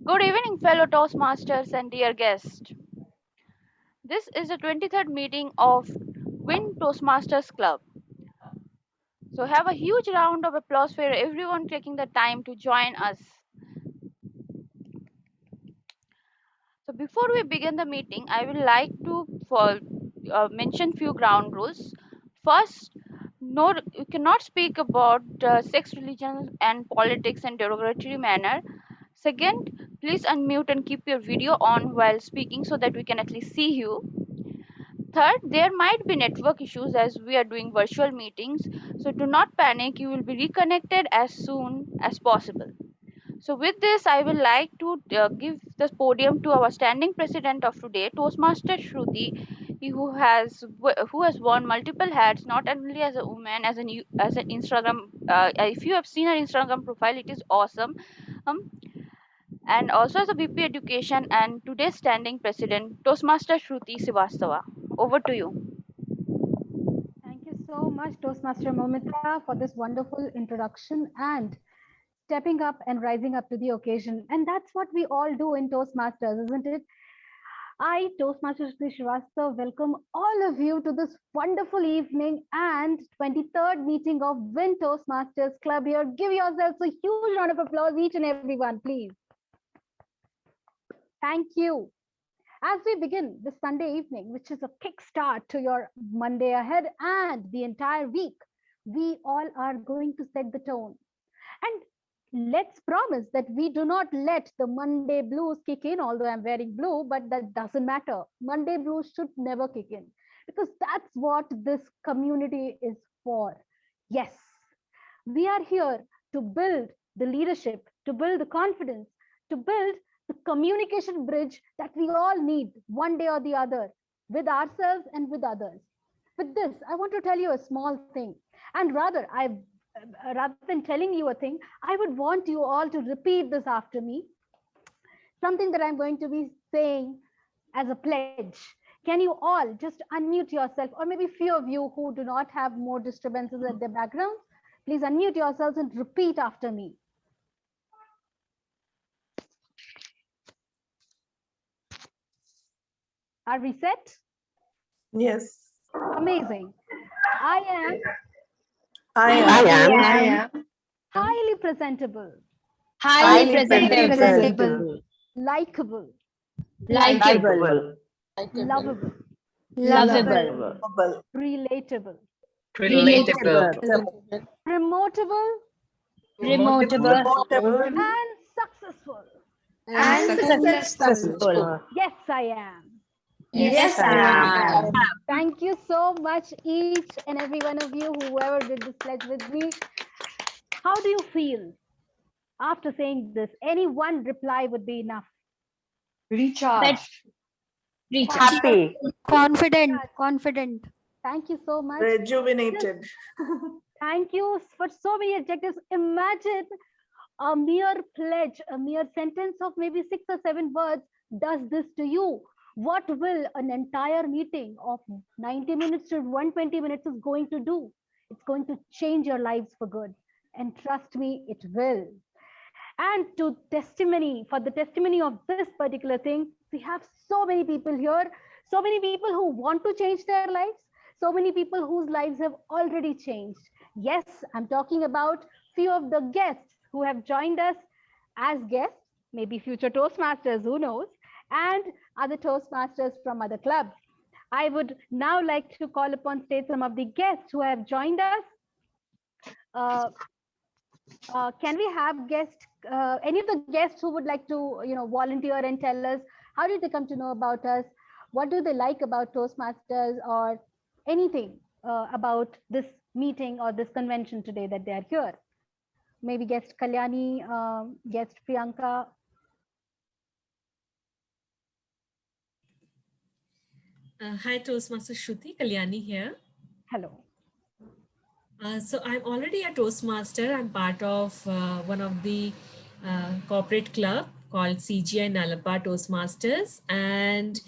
Good evening, fellow Toastmasters and dear guests. This is the 23rd meeting of Win Toastmasters Club. So, have a huge round of applause for everyone taking the time to join us. So, before we begin the meeting, I would like to mention few ground rules. First, no, you cannot speak about sex, religion, and politics in derogatory manner. Second, please unmute and keep your video on while speaking so that we can at least see you. Third, there might be network issues as we are doing virtual meetings, so do not panic, you will be reconnected as soon as possible. So, with this, I would like to give the podium to our standing president of today, Toastmaster Shruti, who has worn multiple hats, not only as a woman, as an Instagram. If you have seen her Instagram profile, it is awesome. Um, and also as a VP Education and today's standing president, Toastmaster Shruti Sivastava. Over to you. Thank you so much, Toastmaster Momita, for this wonderful introduction and stepping up and rising up to the occasion. And that's what we all do in Toastmasters, isn't it? I, Toastmaster Shruti Srivastava, welcome all of you to this wonderful evening and 23rd meeting of Win Toastmasters Club here. Give yourselves a huge round of applause, each and everyone, please. Thank you. As we begin this Sunday evening, which is a kickstart to your Monday ahead and the entire week, we all are going to set the tone. And let's promise that we do not let the Monday blues kick in, although I'm wearing blue, but that doesn't matter. Monday blues should never kick in because that's what this community is for. Yes, we are here to build the leadership, to build the confidence, to build the communication bridge that we all need one day or the other with ourselves and with others. With this, I want to tell you a small thing. And rather than telling you a thing, I would want you all to repeat this after me. Something that I'm going to be saying as a pledge. Can you all just unmute yourself, or maybe few of you who do not have more disturbances at their background, please unmute yourselves and repeat after me. Are we set? Yes. Amazing. I am I am highly presentable, highly presentable, likable, likable, lovable, lovable, relatable, relatable, promotable, promotable, and successful. and successful. Yes, I am. Yes, I am. Thank you so much, each and every one of you, whoever did this pledge with me. How do you feel after saying this? Any one reply would be enough. Recharge. Happy, Confident. Thank you so much. rejuvenated. Thank you for so many adjectives. Imagine a mere pledge, a mere sentence of maybe 6 or 7 words does this to you. What will an entire meeting of 90 minutes to 120 minutes is going to do? It's going to change your lives for good. And trust me, it will. And to testimony, for the testimony of this particular thing, we have so many people here, so many people who want to change their lives, so many people whose lives have already changed. Yes, I'm talking about few of the guests who have joined us as guests, maybe future Toastmasters, who knows, and other Toastmasters from other clubs. I would now like to call upon stage some of the guests who have joined us. Can we have guests, any of the guests who would like to, volunteer and tell us how did they come to know about us? What do they like about Toastmasters or anything about this meeting or this convention today that they are here? Maybe guest Kalyani, guest Priyanka. Hi, Toastmaster Shruti, Kalyani here. Hello. So I'm already a Toastmaster. I'm part of one of the corporate club called CGI Nalapa Toastmasters. And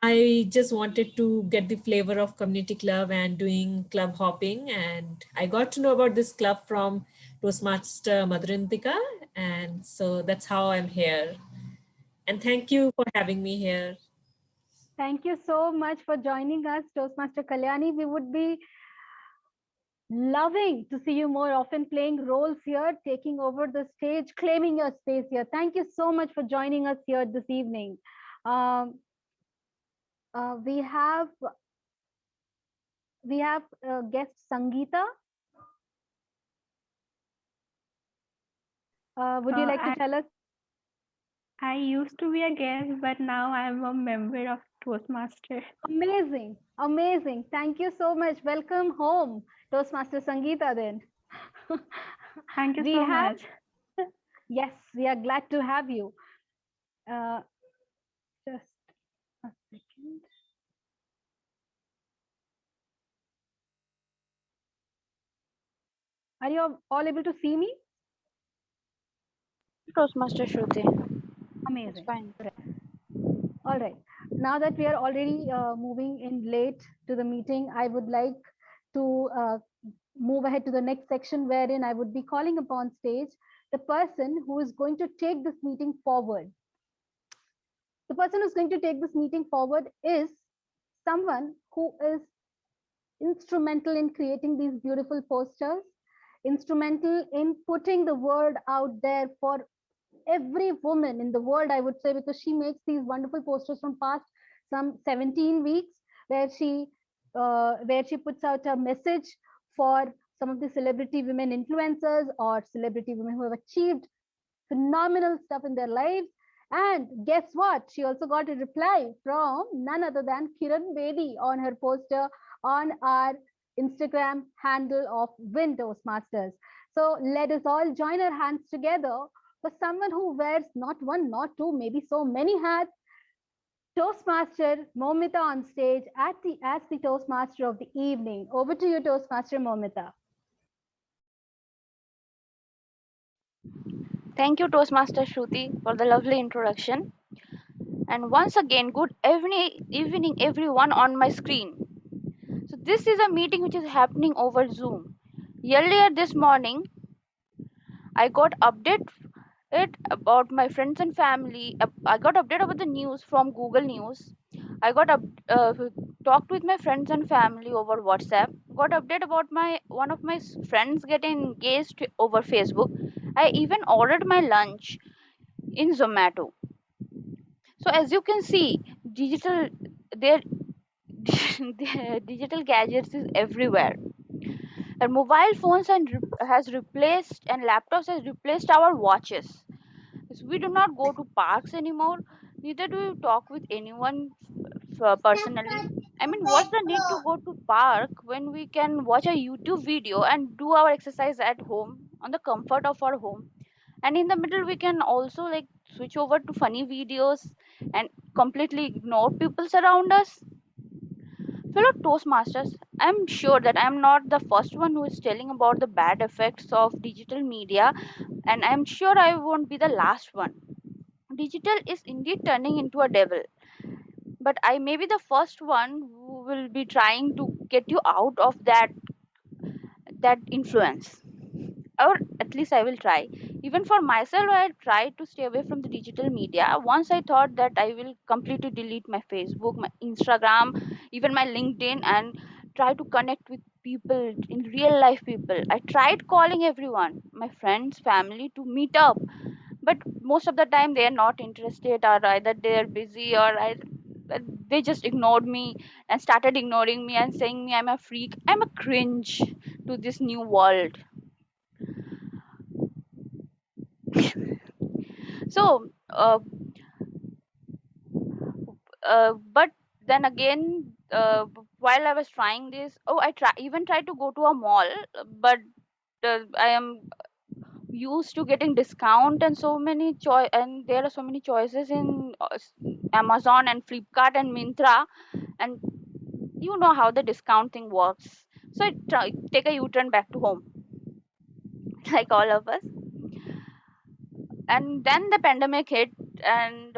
I just wanted to get the flavor of community club and doing club hopping. And I got to know about this club from Toastmaster Madhurantika. And so that's how I'm here. And thank you for having me here. Thank you so much for joining us, Toastmaster Kalyani. We would be loving to see you more often playing roles here, taking over the stage, claiming your space here. Thank you so much for joining us here this evening. Um, we have guest Sangeeta. Would you like to tell us? I used to be a guest, but now I'm a member of Toastmaster. Amazing, amazing. Thank you so much. Welcome home, Toastmaster Sangeeta. Then Thank you we so have, much. yes, we are glad to have you. Just a second. Are you all able to see me? Toastmaster Shruti. It's Amazing. fine. All right. Now that we are already moving in late to the meeting, I would like to move ahead to the next section wherein I would be calling upon stage the person who is going to take this meeting forward. The person who's going to take this meeting forward is someone who is instrumental in creating these beautiful posters, instrumental in putting the word out there for every woman in the world, I would say, because she makes these wonderful posters from past some 17 weeks where she puts out a message for some of the celebrity women influencers or celebrity women who have achieved phenomenal stuff in their lives. And guess what? She also got a reply from none other than Kiran Bedi on her poster on our Instagram handle of Win Toastmasters. So let us all join our hands together for someone who wears not one, not two, maybe so many hats. Toastmaster Momita on stage as the Toastmaster of the evening. Over to you, Toastmaster Momita. Thank you, Toastmaster Shruti, for the lovely introduction. And once again, good evening, everyone on my screen. So this is a meeting which is happening over Zoom. Earlier this morning, I got update it about my friends and family. I got update about the news from Google News. I got talked with my friends and family over WhatsApp. Got update about my one of my friends getting engaged over Facebook. I even ordered my lunch in Zomato. So as you can see, their their digital gadgets is everywhere. And mobile phones has replaced and laptops has replaced our watches. So we do not go to parks anymore. Neither do we talk with anyone personally. I mean, what's the need to go to park when we can watch a YouTube video and do our exercise at home on the comfort of our home? And in the middle, we can also like switch over to funny videos and completely ignore people around us. Fellow Toastmasters, I'm sure that I'm not the first one who is telling about the bad effects of digital media, and I'm sure I won't be the last one. Digital is indeed turning into a devil, but I may be the first one who will be trying to get you out of that influence, or at least I will try. Even for myself, I tried to stay away from the digital media. Once I thought that I will completely delete my Facebook, my Instagram, even my LinkedIn, and try to connect with people in real life people. I tried calling everyone, my friends, family, to meet up, but most of the time they are not interested, or either they are busy, or they just ignored me and started ignoring me and saying me I'm a freak, I'm a cringe to this new world. So but then again, while I was trying this, oh, even tried to go to a mall, but I am used to getting discount and so many choice, and there are so many choices in Amazon and Flipkart and Mintra, and you know how the discount thing works. So take a U-turn back to home, like all of us. And then the pandemic hit, and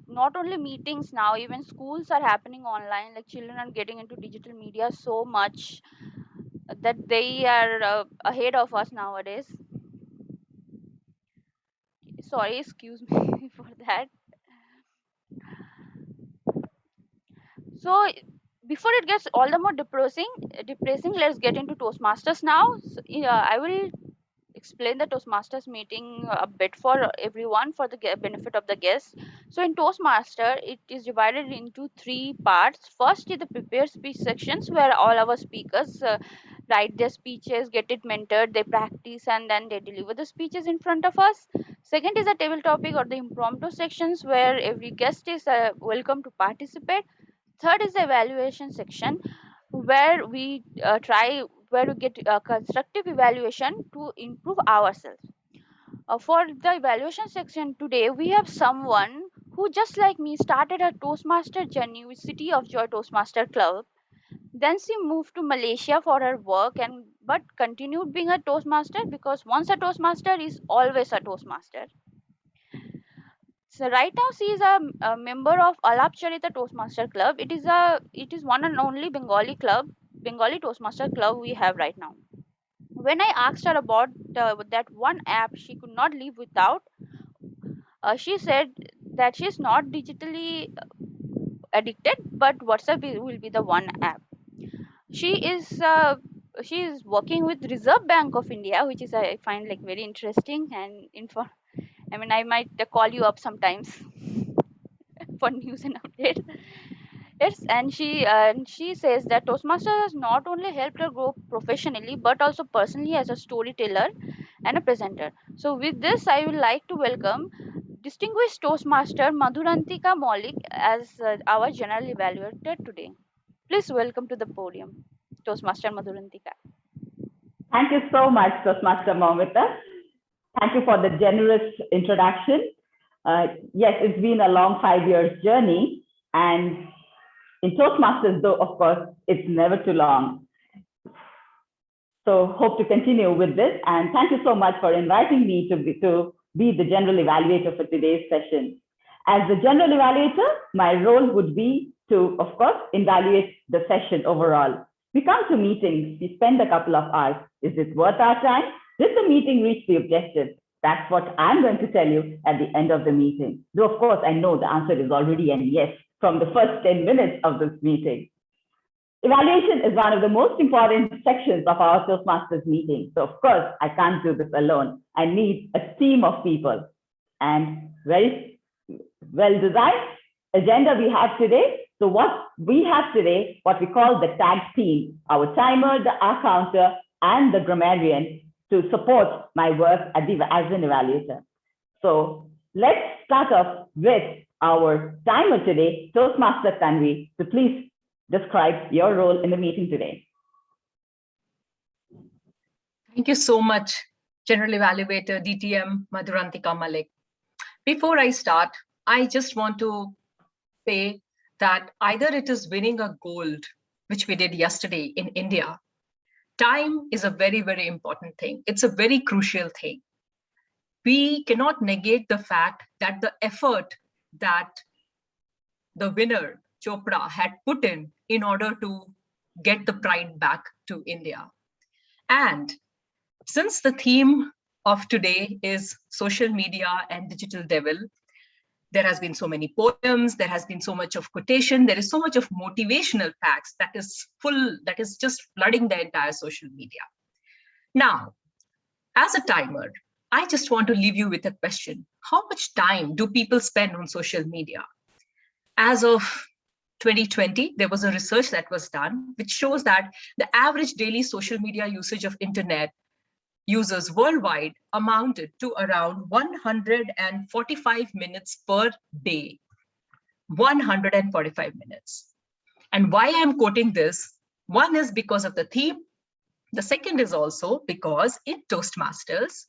not only meetings, now even schools are happening online. Like children are getting into digital media so much that they are ahead of us nowadays. Sorry, excuse me for that. So before it gets all the more depressing, let's get into Toastmasters now. So, yeah, I will explain the Toastmasters meeting a bit for everyone for the benefit of the guests. So in Toastmaster, it is divided into three parts. First is the prepared speech sections where all our speakers write their speeches, get it mentored, they practice, and then they deliver the speeches in front of us. Second is the table topic or the impromptu sections where every guest is welcome to participate. Third is the evaluation section where we get constructive evaluation to improve ourselves. For the evaluation section today, we have someone who, just like me, started her Toastmaster journey with City of Joy Toastmaster Club. Then she moved to Malaysia for her work and but continued being a Toastmaster because once a Toastmaster is always a Toastmaster. So right now she is a member of Alap Charita Toastmaster Club. It is one and only Bengali Toastmaster club we have right now. When I asked her about that one app she could not live without, she said that she's not digitally addicted, but will be the one app. She is she is working with Reserve Bank of India, which is I find like very interesting and info. I mean, I might call you up sometimes for news and updates. Yes, and she says that Toastmasters has not only helped her grow professionally but also personally as a storyteller and a presenter. So with this, I would like to welcome distinguished Toastmaster Madhurantika Maulik as our general evaluator today. Please welcome to the podium, Toastmaster Madhurantika. Thank you so much, Toastmaster Momita. Thank you for the generous introduction. Yes, it's been a long 5 years journey, and in Toastmasters, though, of course, it's never too long. So hope to continue with this, and thank you so much for inviting me to be the general evaluator for today's session. As the general evaluator, my role would be to, of course, evaluate the session overall. We come to meetings, we spend a couple of hours. Is it worth our time? Did the meeting reach the objective? That's what I'm going to tell you at the end of the meeting. Though, of course, I know the answer is already a yes from the first 10 minutes of this meeting. Evaluation is one of the most important sections of our Toastmasters meeting. So, of course, I can't do this alone. I need a team of people. And very well-designed agenda we have today. So what we have today, what we call the tag team, our timer, the accounter, and the grammarian to support my work as an evaluator. So let's start off with our timer today, Toastmaster Tanvi, to please describe your role in the meeting today. Thank you so much, General Evaluator DTM Madhurantika Maulik. Before I start, I just want to say that either it is winning a gold, which we did yesterday in India. Time is a very, very important thing. It's a very crucial thing. We cannot negate the fact that the effort that the winner, Chopra, had put in order to get the pride back to India. And since the theme of today is social media and digital devil, there has been so many poems, there has been so much of quotation, there is so much of motivational facts that is just flooding the entire social media. Now, as a timer, I just want to leave you with a question. How much time do people spend on social media? As of 2020, there was a research that was done, which shows that the average daily social media usage of internet users worldwide amounted to around 145 minutes per day. 145 minutes. And why I'm quoting this, one is because of the theme. The second is also because in Toastmasters,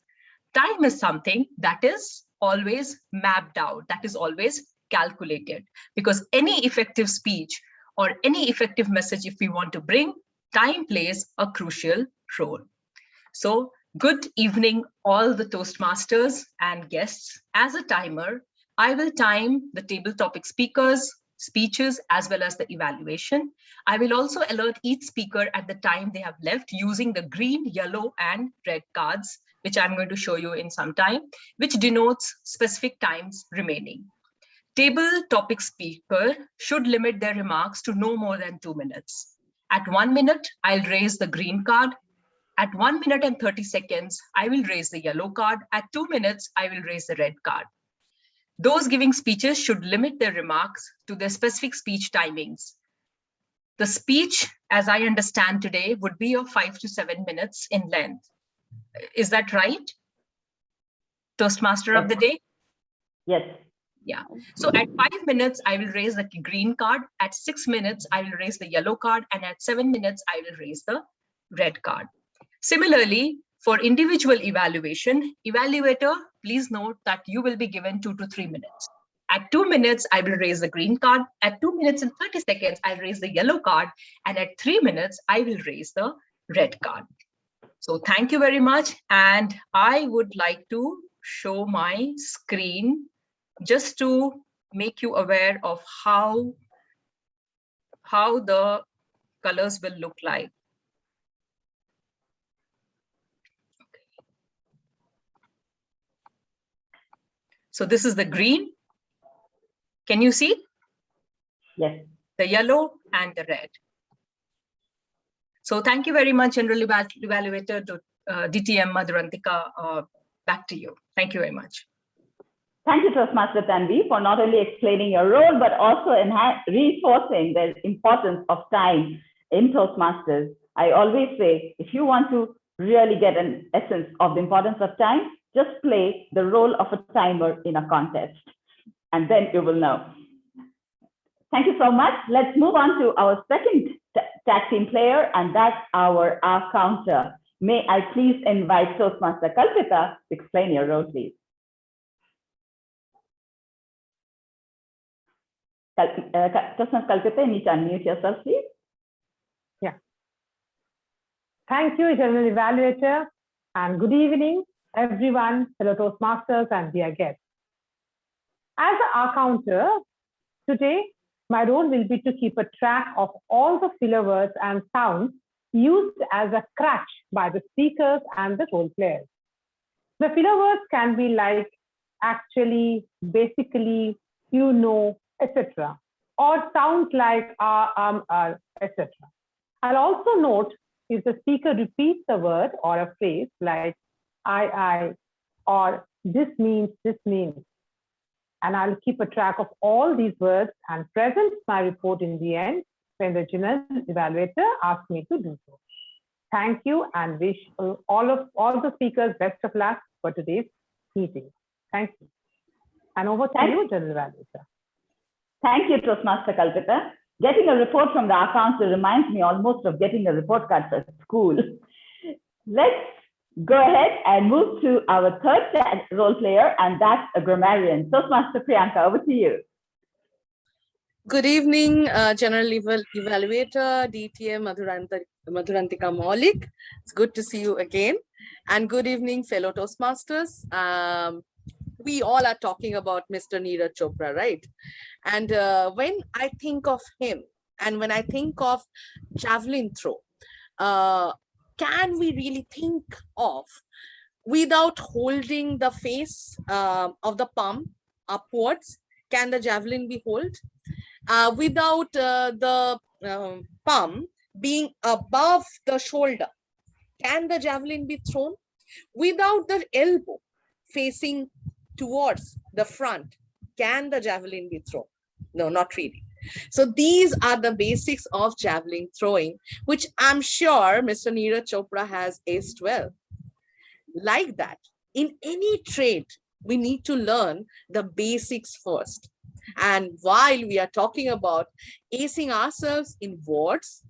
time is something that is always mapped out, that is always calculated, because any effective speech or any effective message, if we want to bring, time plays a crucial role. So good evening, all the Toastmasters and guests. As a timer, I will time the table topic speakers, speeches, as well as the evaluation. I will also alert each speaker at the time they have left using the green, yellow, and red cards, which I'm going to show you in some time, which denotes specific times remaining. Table topic speaker should limit their remarks to no more than 2 minutes. At 1 minute, I'll raise the green card. At 1 minute and 30 seconds, I will raise the yellow card. At 2 minutes, I will raise the red card. Those giving speeches should limit their remarks to their specific speech timings. The speech, as I understand today, would be of 5 to 7 minutes in length. Is that right? Toastmaster of the day? Yes. Yeah. So at 5 minutes, I will raise the green card. At 6 minutes, I will raise the yellow card. And at 7 minutes, I will raise the red card. Similarly, for individual evaluation, evaluator, please note that you will be given 2 to 3 minutes. At 2 minutes, I will raise the green card. At 2 minutes and 30 seconds, I'll raise the yellow card. And at 3 minutes, I will raise the red card. So thank you very much. And I would like to show my screen just to make you aware of how the colors will look like. So this is the green. Can you see? Yes. The yellow and the red. So thank you very much, General Evaluator DTM Madhurantika. Back to you. Thank you very much. Thank you, Toastmaster Tanvi, for not only explaining your role, but also reinforcing the importance of time in Toastmasters. I always say, if you want to really get an essence of the importance of time, just play the role of a timer in a contest, and then you will know. Thank you so much. Let's move on to our second tag team player, and that's our counter. May I please invite Toastmaster Kalpita to explain your role, please. Toastmaster Kalpita, you need to unmute yourself, please. Yeah. Thank you, General Evaluator, and good evening, everyone, fellow Toastmasters and dear guests. As an counter, today, my role will be to keep a track of all the filler words and sounds used as a crutch by the speakers and the role players. The filler words can be like actually, basically, you know, etc., or sounds like etc. I'll also note if the speaker repeats a word or a phrase like I, or this means, and I'll keep a track of all these words and present my report in the end when the General Evaluator asks me to do so. Thank you, and wish all the speakers best of luck for today's meeting. Thank you. And over to you, General Evaluator. Thank you, Toastmaster Kalpita. Getting a report from the counter reminds me almost of getting a report card at school. Let's go ahead and move to our third role player, and that's a grammarian. Toastmaster Priyanka, over to you. Good evening, General Evaluator, DTM Madhurantika Maulik. It's good to see you again. And good evening, fellow Toastmasters. We all are talking about Mr. Neeraj Chopra, right? And when I think of him, and when I think of javelin throw, can we really think of, without holding the face of the palm upwards, can the javelin be held? Without the palm being above the shoulder, can the javelin be thrown? Without the elbow facing towards the front, can the javelin be thrown? No, not really. So these are the basics of javelin throwing, which I'm sure Mr. Neeraj Chopra has aced well. Like that, in any trade, we need to learn the basics first. And while we are talking about acing ourselves in words,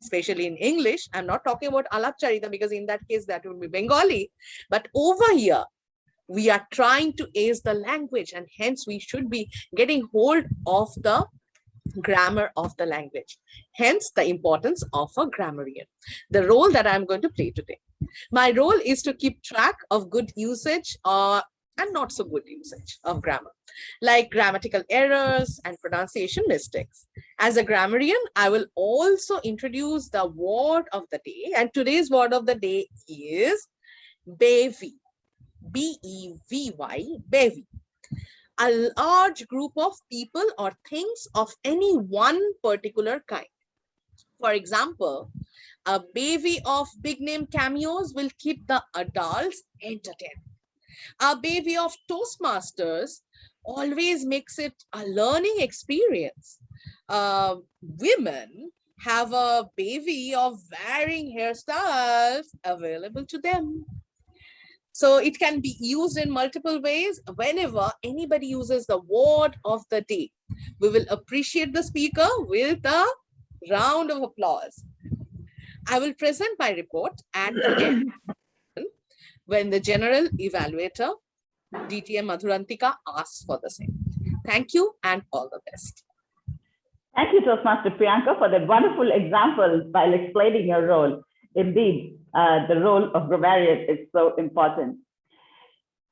especially in English, I'm not talking about Alapcharita because in that case that would be Bengali, but over here, we are trying to ace the language, and hence we should be getting hold of the grammar of the language. Hence the importance of a grammarian. The role that I'm going to play today. My role is to keep track of good usage and not so good usage of grammar, like grammatical errors and pronunciation mistakes. As a grammarian, I will also introduce the word of the day, and today's word of the day is bevy. B-E-V-Y, bevy. a large group of people or things of any one particular kind. For example, a bevy of big name cameos will keep the adults entertained. A bevy of Toastmasters always makes it a learning experience. Women have a bevy of varying hairstyles available to them. So it can be used in multiple ways. Whenever anybody uses the word of the day, we will appreciate the speaker with a round of applause. I will present my report at the end when the general evaluator, DTM Madhurantika, asks for the same. Thank you and all the best. Thank you, Toastmaster Priyanka, for that wonderful example while explaining your role. Indeed, the role of grammarian is so important.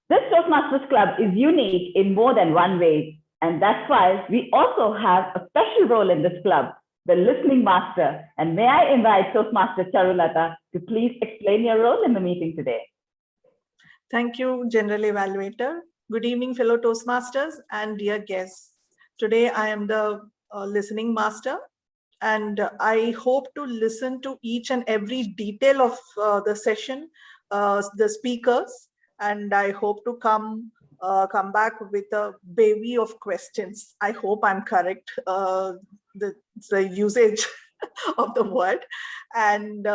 This Toastmasters Club is unique in more than one way, and that's why we also have a special role in this club, the listening master. And may I invite Toastmaster Charulata to please explain your role in the meeting today. Thank you, General Evaluator. Good evening, fellow Toastmasters and dear guests. Today, I am the listening master, and I hope to listen to each and every detail of the session, the speakers, and I hope to come back with a bevy of questions. I hope I'm correct, the usage of the word. And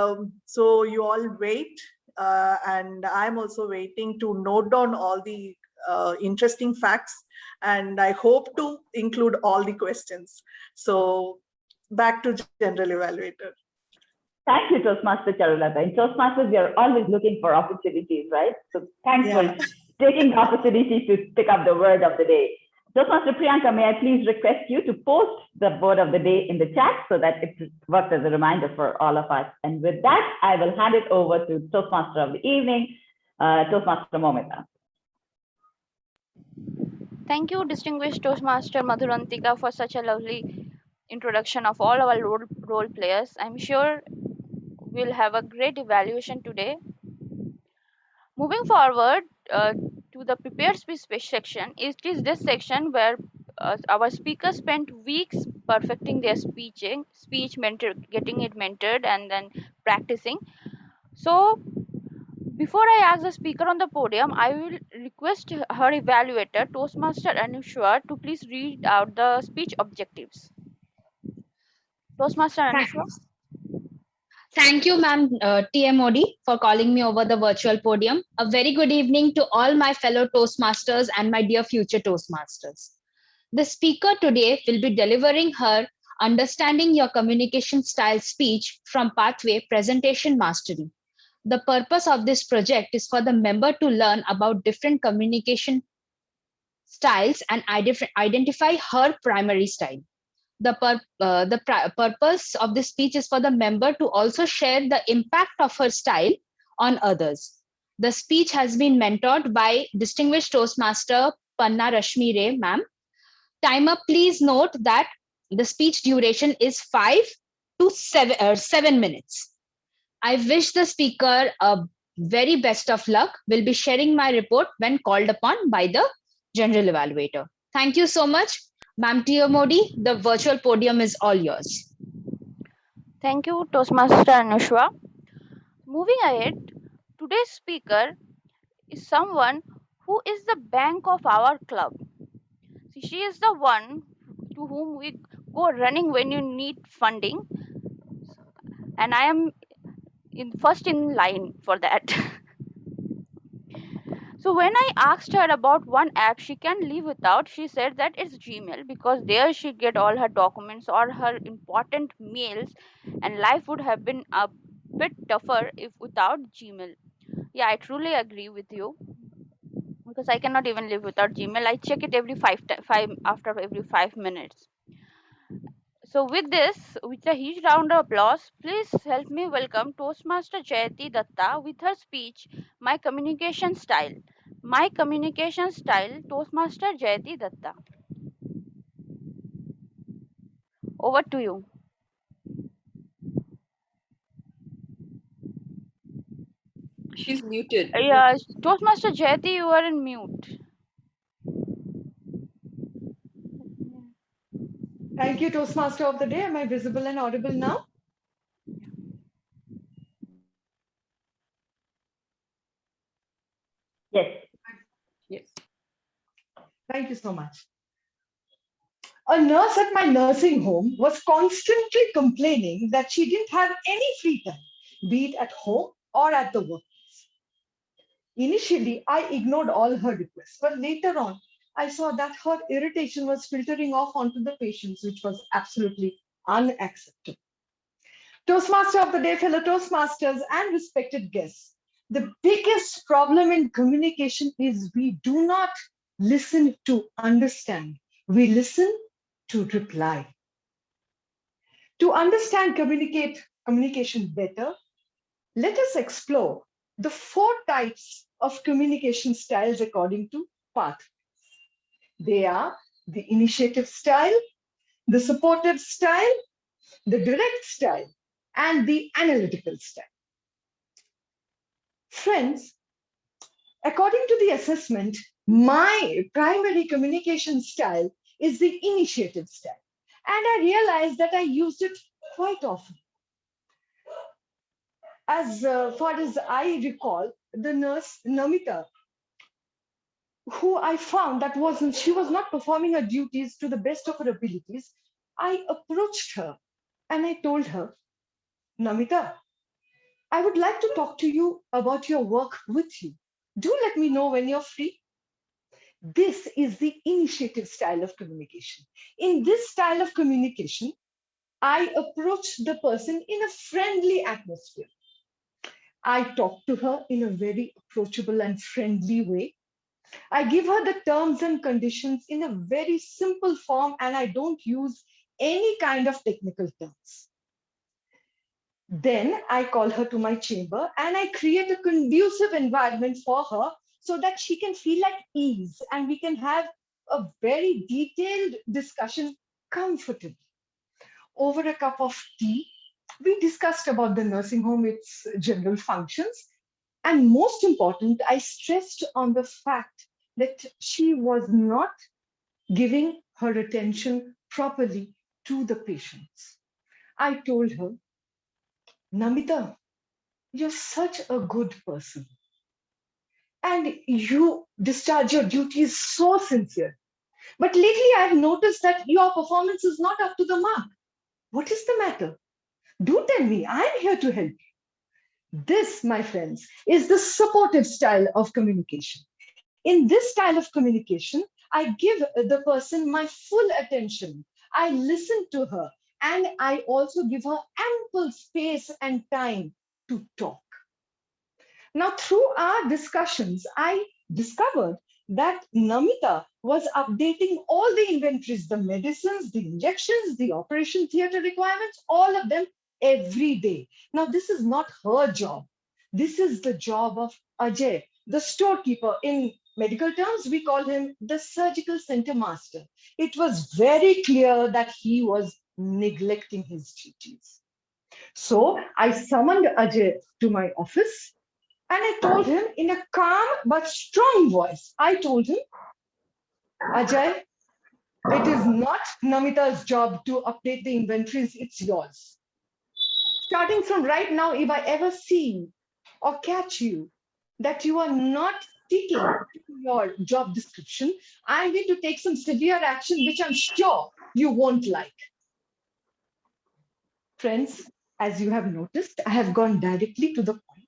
so you all wait, and I'm also waiting to note down all the interesting facts, and I hope to include all the questions. So back to General Evaluator. Thank you, Toastmaster Charulata. In Toastmasters, we are always looking for opportunities, right? So thanks for taking the opportunity to pick up the word of the day. Toastmaster Priyanka, may I please request you to post the word of the day in the chat so that it works as a reminder for all of us. And with that, I will hand it over to Toastmaster of the evening, Toastmaster Momita. Thank you, distinguished Toastmaster Madhurantika, for such a lovely introduction of all our role players. I'm sure we'll have a great evaluation today. Moving forward to the prepared speech section, it is this section where our speakers spent weeks perfecting their speech, getting it mentored, and then practicing. So before I ask the speaker on the podium, I will request her evaluator, Toastmaster Anushwa, to please read out the speech objectives. Toastmaster Anushwa. Thank you, ma'am, TMOD, for calling me over the virtual podium. A very good evening to all my fellow Toastmasters and my dear future Toastmasters. The speaker today will be delivering her Understanding Your Communication Style speech from Pathway Presentation Mastery. The purpose of this project is for the member to learn about different communication styles and identify her primary style. The purpose of this speech is for the member to also share the impact of her style on others. The speech has been mentored by distinguished Toastmaster Panna Rashmi Ray, ma'am. Timer, please note that the speech duration is 5 to 7 minutes. I wish the speaker a very best of luck. Will be sharing my report when called upon by the general evaluator. Thank you so much. Ma'am Modi, the virtual podium is all yours. Thank you, Toastmaster Anushwa. Moving ahead, today's speaker is someone who is the bank of our club. See, she is the one to whom we go running when you need funding, and I am first in line for that. So when I asked her about one app she can live without, she said that it's Gmail, because there she get all her documents or her important mails, and life would have been a bit tougher if without Gmail. Yeah, I truly agree with you, because I cannot even live without Gmail. I check it after every 5 minutes. So with this, with a huge round of applause, please help me welcome Toastmaster Jayati Datta with her speech, My Communication Style. My Communication Style, Toastmaster Jayati Datta. Over to you. She's muted. Yeah, Toastmaster Jayati, you are in mute. Thank you, Toastmaster of the Day. Am I visible and audible now? Yes. Yes. Thank you so much. A nurse at my nursing home was constantly complaining that she didn't have any free time, be it at home or at the work. Initially, I ignored all her requests, but later on, I saw that her irritation was filtering off onto the patients, which was absolutely unacceptable. Toastmaster of the Day, fellow Toastmasters, and respected guests. The biggest problem in communication is we do not listen to understand, we listen to reply. To understand communication better, let us explore the 4 types of communication styles according to Path. They are the initiative style, the supportive style, the direct style, and the analytical style. Friends, according to the assessment, my primary communication style is the initiative style. And I realized that I used it quite often. As far as I recall, the nurse Namita, who I found she was not performing her duties to the best of her abilities, I approached her and I told her, Namita, I would like to talk to you about your work with you. Do let me know when you're free. This is the initiative style of communication. In this style of communication, I approach the person in a friendly atmosphere. I talk to her in a very approachable and friendly way. I give her the terms and conditions in a very simple form, and I don't use any kind of technical terms. Then I call her to my chamber and I create a conducive environment for her so that she can feel at ease and we can have a very detailed discussion comfortably. Over a cup of tea, we discussed about the nursing home, its general functions, and most important, I stressed on the fact that she was not giving her attention properly to the patients. I told her, Namita, you're such a good person. And you discharge your duties so sincere. But lately I've noticed that your performance is not up to the mark. What is the matter? Do tell me, I'm here to help you. This, my friends, is the supportive style of communication. In this style of communication, I give the person my full attention. I listen to her and I also give her ample space and time to talk. Now, through our discussions, I discovered that Namita was updating all the inventories, the medicines, the injections, the operation theater requirements, all of them every day. Now, this is not her job. This is the job of Ajay, the storekeeper. In medical terms, we call him the surgical center master. It was very clear that he was neglecting his duties. So I summoned Ajay to my office and I told him in a calm but strong voice, I told him, Ajay, it is not Namita's job to update the inventories, it's yours. Starting from right now, if I ever see or catch you that you are not sticking to your job description, I'm going to take some severe action, which I'm sure you won't like. Friends, as you have noticed, I have gone directly to the point.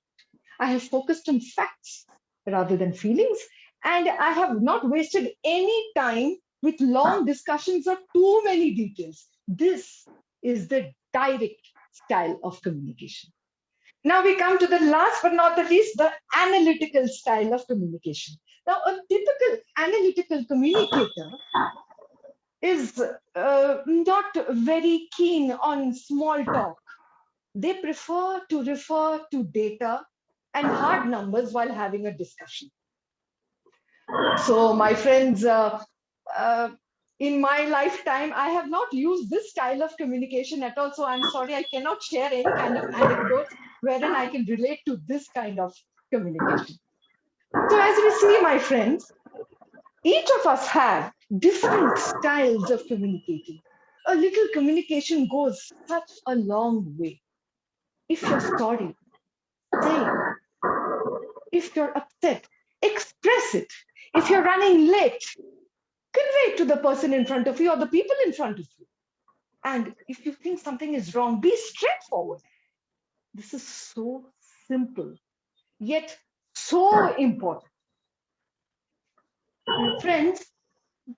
I have focused on facts rather than feelings, and I have not wasted any time with long discussions or too many details. This is the direct style of communication. Now we come to the last but not the least, the analytical style of communication. Now, a typical analytical communicator is not very keen on small talk. They prefer to refer to data and hard numbers while having a discussion. So, my friends, in my lifetime, I have not used this style of communication at all. So, I'm sorry, I cannot share any kind of anecdotes wherein I can relate to this kind of communication. So, as we see, my friends, each of us have different styles of communicating. a little communication goes such a long way. If you're sorry, say it. If you're upset, express it. If you're running late, convey it to the person in front of you or the people in front of you. And if you think something is wrong, be straightforward. This is so simple, yet so important. Friends,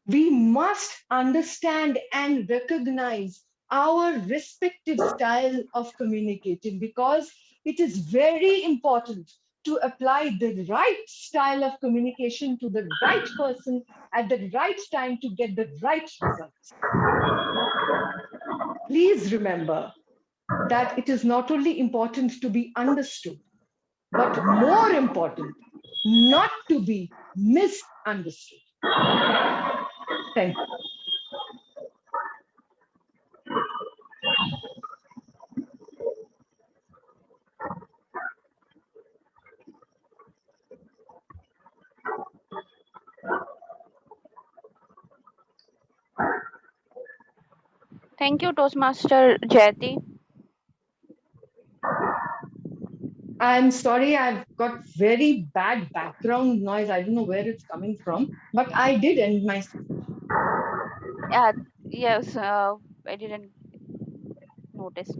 we must understand and recognize our respective style of communicating, because it is very important to apply the right style of communication to the right person at the right time to get the right results. Please remember that it is not only important to be understood, but more important, not to be misunderstood. Thank you. Thank you, Toastmaster Jayati. I'm sorry, I've got very bad background noise. I don't know where it's coming from, but I did end my speech. Yes, I didn't notice.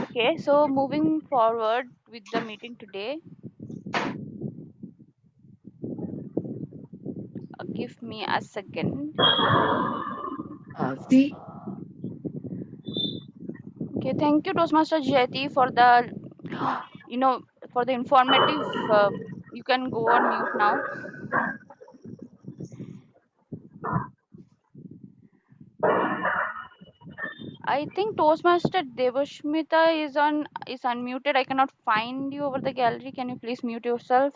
Okay, so moving forward with the meeting today, give me a second. See. Okay, thank you, Toastmaster Jayati, for the, for the informative. You can go on mute now. I think Toastmaster Devashmita is unmuted. I cannot find you over the gallery. Can you please mute yourself?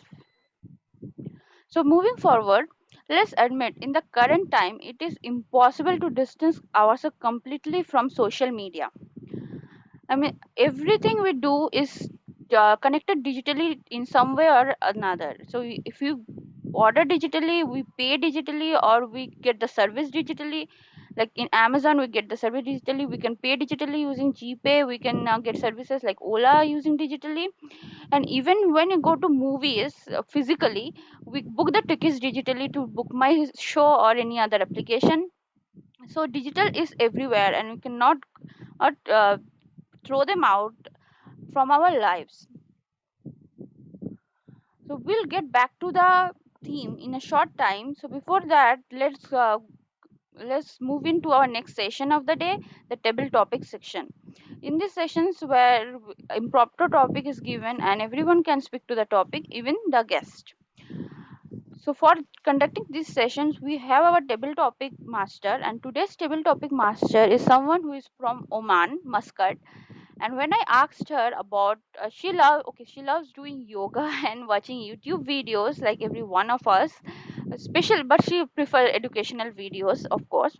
So moving forward, let's admit in the current time it is impossible to distance ourselves completely from social media. I mean, everything we do is connected digitally in some way or another. So if you order digitally, we pay digitally, or we get the service digitally. Like in Amazon, we get the service digitally. We can pay digitally using GPay. We can now get services like Ola using digitally. And even when you go to movies physically, we book the tickets digitally to Book My Show or any other application. So digital is everywhere, and we cannot throw them out from our lives. So we'll get back to the theme in a short time. So before that, let's move into our next session of the day, the table topic section. In these sessions where impromptu topic is given and everyone can speak to the topic, even the guest. So for conducting these sessions, we have our table topic master, and today's table topic master is someone who is from Oman, Muscat. And when I asked her about she loves doing yoga and watching YouTube videos like every one of us, special, but she prefer educational videos, of course.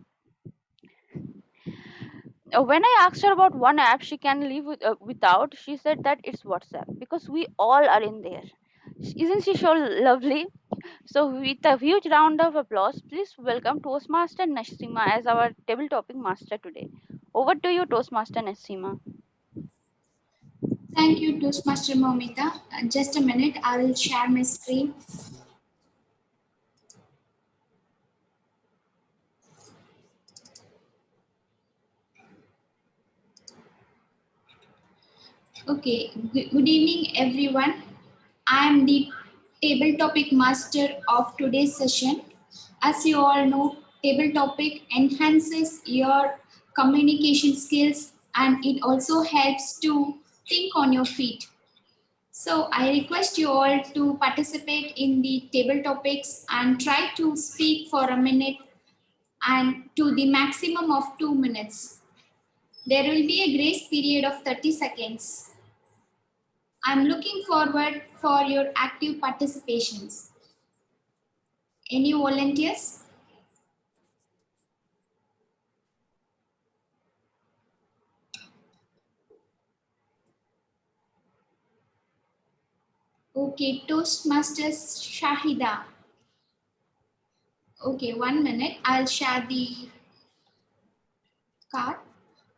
When I asked her about one app she can live without, she said that it's WhatsApp, because we all are in there. Isn't she so lovely? So with a huge round of applause, please welcome Toastmaster Nasima as our table topic master today. Over to you, Toastmaster Nasima. Thank you, Toastmaster Momita. Just a minute, I will share my screen. Okay, good evening, everyone. I am the table topic master of today's session. As you all know, table topic enhances your communication skills, and it also helps to think on your feet. So I request you all to participate in the table topics and try to speak for a minute and to the maximum of 2 minutes. There will be a grace period of 30 seconds. I'm looking forward for your active participations. Any volunteers? Okay, Toastmasters Shahida. Okay, 1 minute. I'll share the card.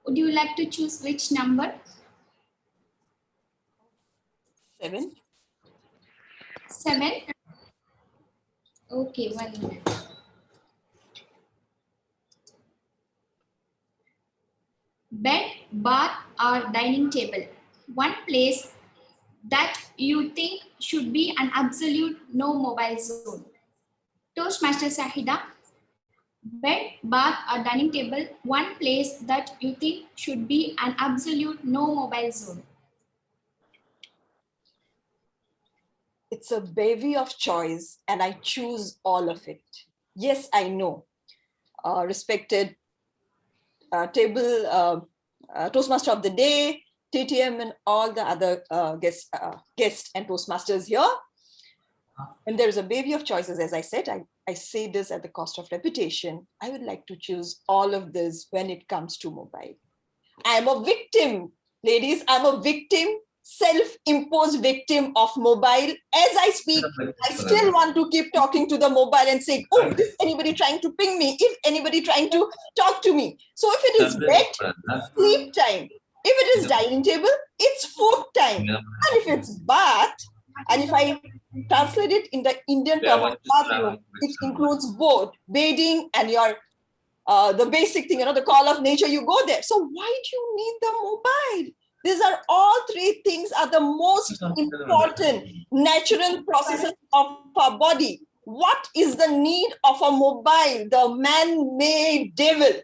Would you like to choose which number? 7. 7. Okay, 1 minute. Bed, bath, or dining table. One place that you think should be an absolute no mobile zone. Toastmaster Shahida. Bed, bath, or dining table. One place that you think should be an absolute no mobile zone. It's a bevy of choice and I choose all of it. Yes, I know. Respected Toastmaster of the day, TTM, and all the other guests and Toastmasters here. And there's a bevy of choices, as I said, I say this at the cost of reputation. I would like to choose all of this when it comes to mobile. I'm a victim, ladies. I'm a victim, self-imposed victim of mobile. As I speak, I still want to keep talking to the mobile and say, oh, is anybody trying to ping me? If anybody trying to talk to me. So if it is bed, sleep time. If it is dining table, it's food time. And if it's bath, and if I translate it in the Indian term of bathroom, it includes both bathing and your the basic thing, the call of nature, you go there. So why do you need the mobile? These are all three things are the most important natural processes of our body. What is the need of a mobile, the man-made devil?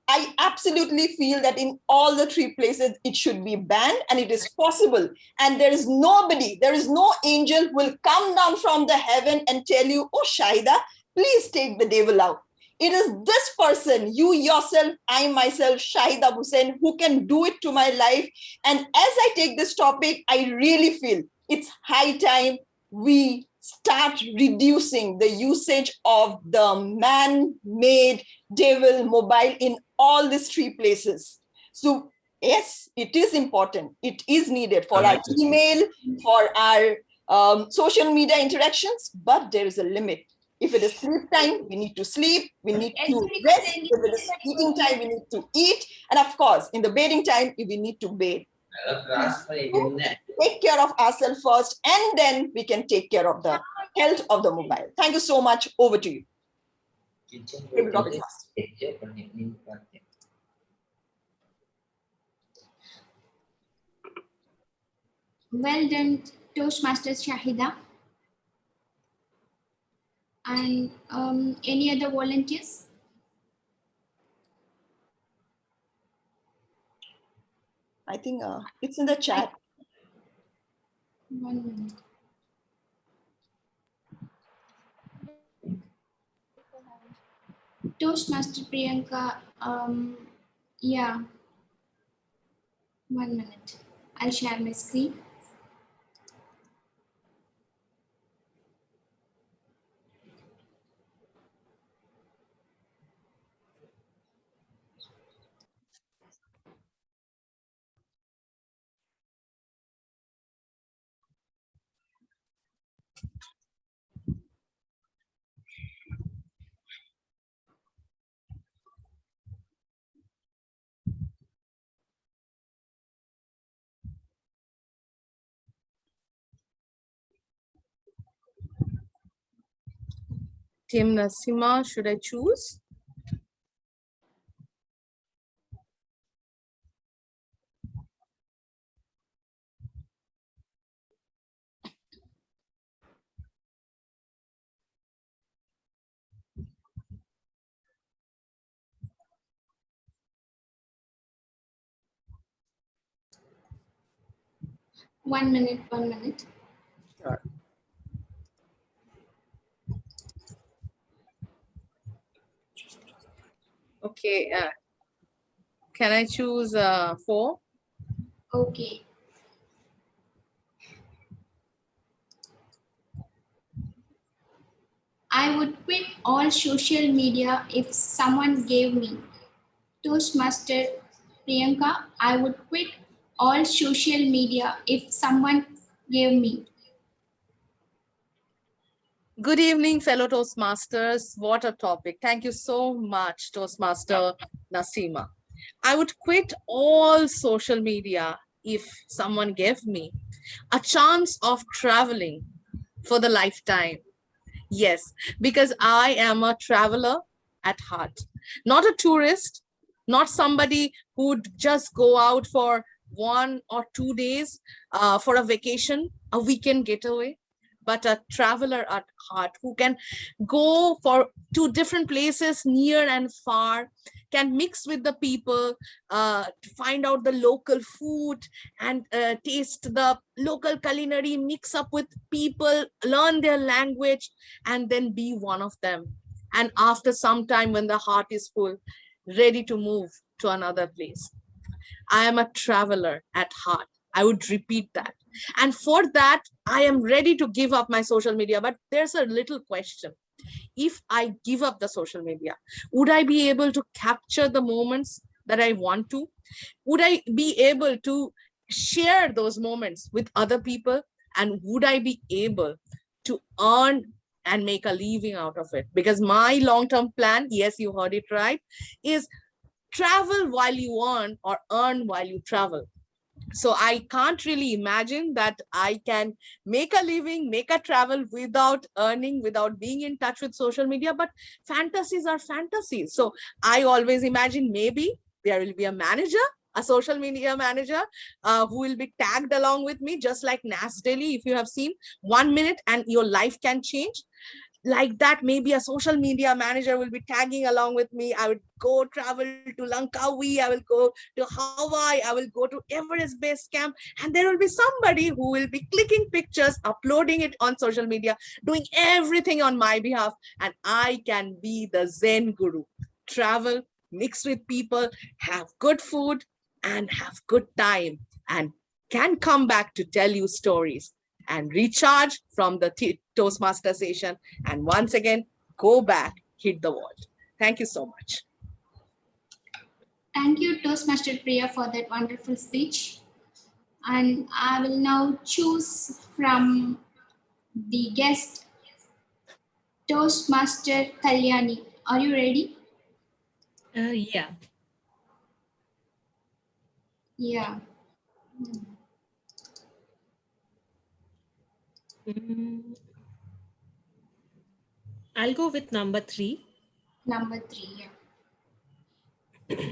I absolutely feel that in all the three places, it should be banned, and it is possible. And there is nobody, there is no angel who will come down from the heaven and tell you, oh, Shahida, please take the devil out. It is this person, you yourself, I myself, Shahida Hussain, who can do it to my life. And as I take this topic, I really feel it's high time we start reducing the usage of the man-made devil mobile in all these three places. So yes, it is important. It is needed for our email, for our social media interactions, but there is a limit. If it is sleep time, we need to sleep, we need to rest. If it is eating time, we need to eat. And of course, in the bathing time, we need to bathe. Take care of ourselves first, and then we can take care of the health of the mobile. Thank you so much. Over to you. Well done, Toastmaster Shahida. And any other volunteers? I think it's in the chat. 1 minute. Toastmaster Priyanka, yeah. 1 minute. I'll share my screen. Team Nasima, should I choose? One minute. Sure. Okay, can I choose 4? Okay. I would quit all social media if someone gave me. Toastmaster Priyanka, I would quit all social media if someone gave me. Good evening, fellow Toastmasters. What a topic. Thank you so much, Toastmaster Nasima. I would quit all social media if someone gave me a chance of traveling for the lifetime. Yes, because I am a traveler at heart, not a tourist, not somebody who'd just go out for 1 or 2 days for a vacation, a weekend getaway, but a traveler at heart who can go for to different places near and far, can mix with the people, to find out the local food and taste the local culinary, mix up with people, learn their language, and then be one of them. And after some time, when the heart is full, ready to move to another place. I am a traveler at heart. I would repeat that. And for that, I am ready to give up my social media. But there's a little question. If I give up the social media, would I be able to capture the moments that I want to? Would I be able to share those moments with other people? And would I be able to earn and make a living out of it? Because my long-term plan, yes, you heard it right, is travel while you earn while you travel. So I can't really imagine that I can make a living, make a travel without earning, without being in touch with social media. But fantasies are fantasies. So I always imagine maybe there will be a manager, a social media manager, who will be tagged along with me, just like Nas Daily. If you have seen 1 minute and your life can change, like that, maybe a social media manager will be tagging along with me. I would go travel to Langkawi, I will go to Hawaii, I will go to Everest Base Camp, and there will be somebody who will be clicking pictures, uploading it on social media, doing everything on my behalf, and I can be the Zen guru. Travel, mix with people, have good food, and have good time, and can come back to tell you stories and recharge from the Toastmaster session, and once again, go back, hit the wall. Thank you so much. Thank you, Toastmaster Priya, for that wonderful speech. And I will now choose from the guest, Toastmaster Kalyani. Are you ready? Yeah. Yeah. I'll go with number 3. Number 3, yeah.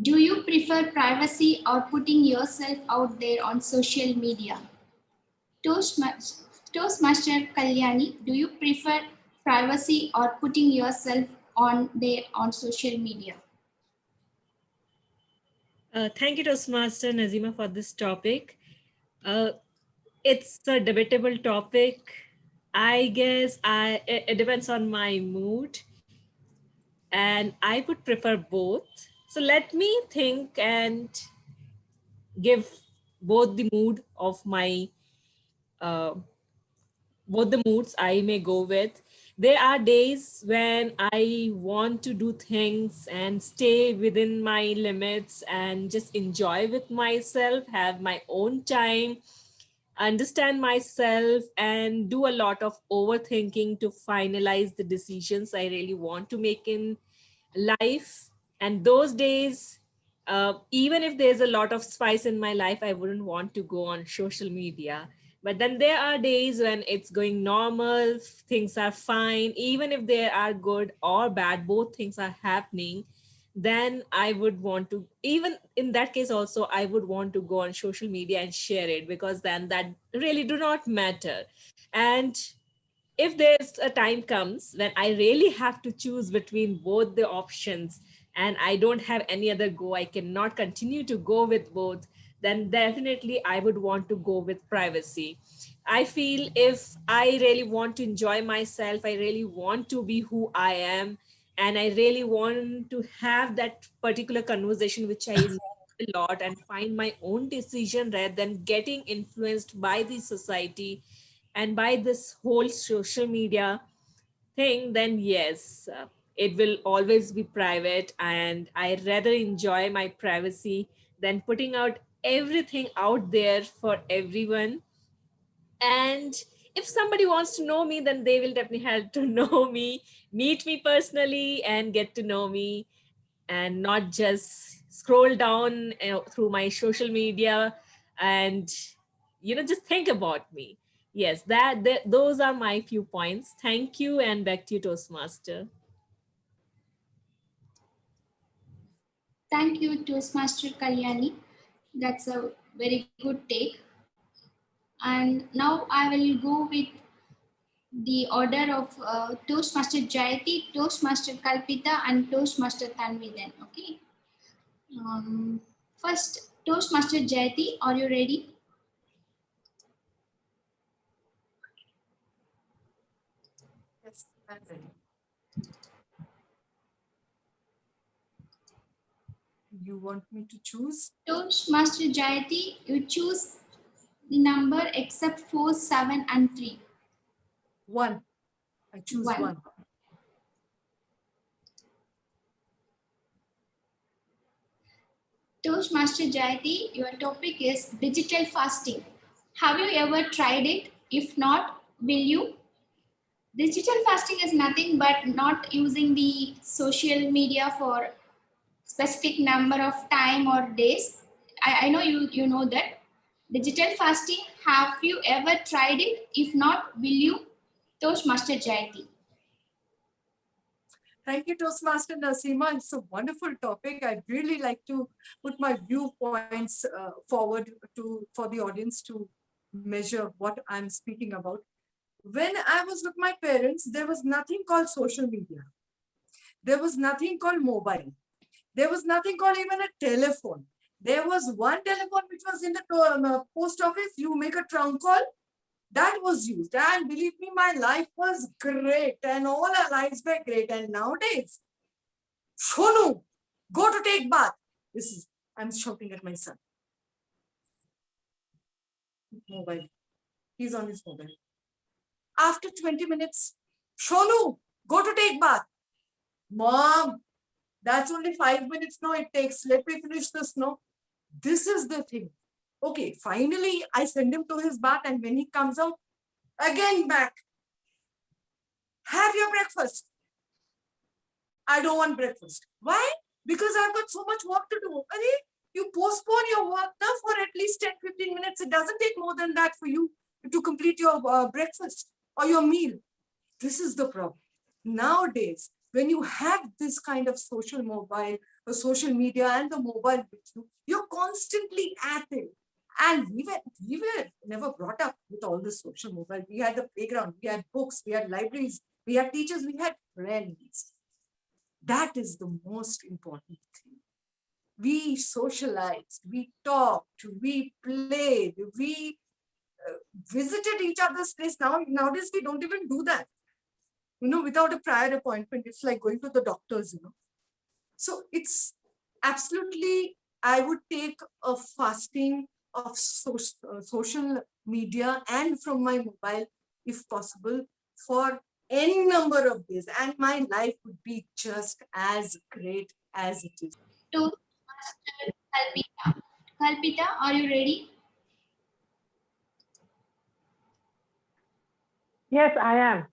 Do you prefer privacy or putting yourself out there on social media? Toastmaster Kalyani, do you prefer privacy or putting yourself on there on social media? Thank you, Toastmaster Nazima, for this topic. It's a debatable topic. I guess it depends on my mood, and I would prefer both. So let me think and give both the mood of my both the moods I may go with. There are days when I want to do things and stay within my limits and just enjoy with myself, have my own time, understand myself, and do a lot of overthinking to finalize the decisions I really want to make in life. And those days, even if there's a lot of spice in my life, I wouldn't want to go on social media. But then there are days when it's going normal, things are fine, even if they are good or bad, both things are happening. Then I would want to, even in that case also, I would want to go on social media and share it, because then that really do not matter. And if there's a time comes when I really have to choose between both the options and I don't have any other go, I cannot continue to go with both, then definitely I would want to go with privacy. I feel if I really want to enjoy myself, I really want to be who I am, and I really want to have that particular conversation which I enjoy a lot and find my own decision rather than getting influenced by the society and by this whole social media thing, then yes, it will always be private, and I rather enjoy my privacy than putting out everything out there for everyone. And if somebody wants to know me, then they will definitely have to know me, meet me personally and get to know me, and not just scroll down through my social media and, just think about me. Yes, those are my few points. Thank you, and back to you, Toastmaster. Thank you, Toastmaster Kalyani. That's a very good take. And now I will go with the order of Toastmaster Jayati, Toastmaster Kalpita, and Toastmaster Tanvi then. Okay. First, Toastmaster Jayati, are you ready? Yes, I'm ready. You want me to choose? Toastmaster Jayati, you choose the number except 4, 7, and 3. 1. I choose 1. Toastmaster Jayati, your topic is digital fasting. Have you ever tried it? If not, will you? Digital fasting is nothing but not using the social media for specific number of time or days. I know you know that. Digital fasting, have you ever tried it? If not, will you? Toastmaster Jayati. Thank you, Toastmaster Nasima. It's a wonderful topic. I'd really like to put my viewpoints forward for the audience to measure what I'm speaking about. When I was with my parents, there was nothing called social media. There was nothing called mobile. There was nothing called even a telephone. There was one telephone which was in the post office. You make a trunk call. That was used. And believe me, my life was great. And all our lives were great. And nowadays, Shonu, go to take bath. I'm shouting at my son. Mobile. He's on his mobile. After 20 minutes, Shonu, go to take bath. Mom, that's only 5 minutes now it takes. Let me finish this now. This is the thing. Okay, finally, I send him to his bath, and when he comes out, again back. Have your breakfast. I don't want breakfast. Why? Because I've got so much work to do. You postpone your work now for at least 10-15 minutes. It doesn't take more than that for you to complete your breakfast or your meal. This is the problem. Nowadays, when you have this kind of social media and the mobile with you, you're constantly at it. And we were never brought up with all this social mobile. We had the playground, we had books, we had libraries, we had teachers, we had friends. That is the most important thing. We socialized, we talked, we played, we visited each other's place. Nowadays, we don't even do that. Without a prior appointment, it's like going to the doctors, So it's absolutely, I would take a fasting of social media and from my mobile, if possible, for any number of days. And my life would be just as great as it is. Toastmaster Kalpita. Kalpita, are you ready? Yes, I am.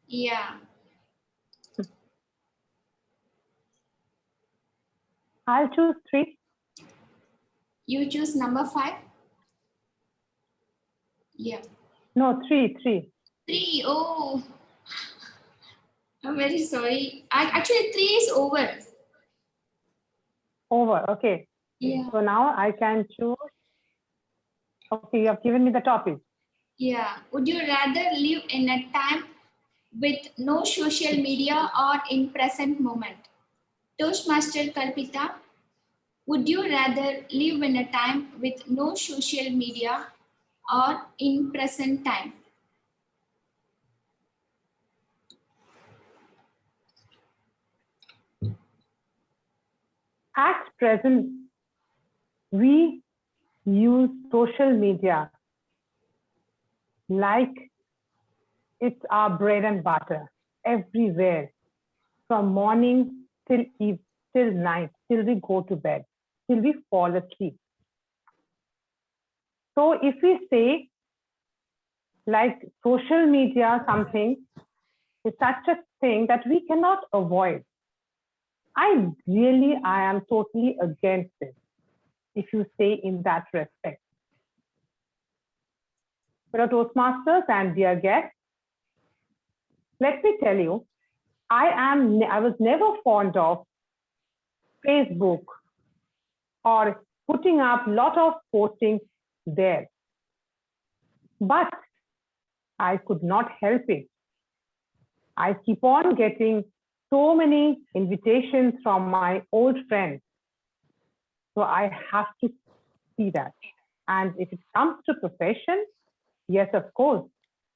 Yeah. I'll choose 3. You choose number 5? Yeah. No, 3. 3. Oh, I'm very sorry. Actually, 3 is over. Over, okay. Yeah. So now I can choose. Okay, you have given me the topic. Yeah. Would you rather live in a time with no social media or in present moment? Toastmaster Kalpita, would you rather live in a time with no social media or in present time? At present, we use social media like it's our bread and butter everywhere, from morning till night, till we go to bed, till we fall asleep. So if we say like social media, something is such a thing that we cannot avoid. I am totally against it, if you say in that respect. But Toastmasters and dear guests, let me tell you, I was never fond of Facebook or putting up a lot of postings there. But I could not help it. I keep on getting so many invitations from my old friends. So I have to see that. And if it comes to profession, yes, of course.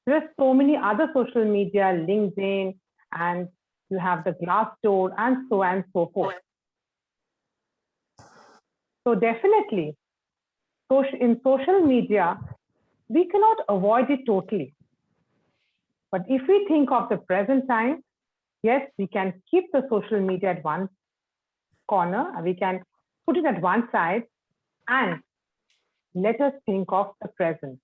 There's so many other social media, LinkedIn, and you have the Glassdoor and so forth. So definitely, in social media, we cannot avoid it totally. But if we think of the present time, yes, we can keep the social media at one corner, we can put it at one side, and let us think of the present.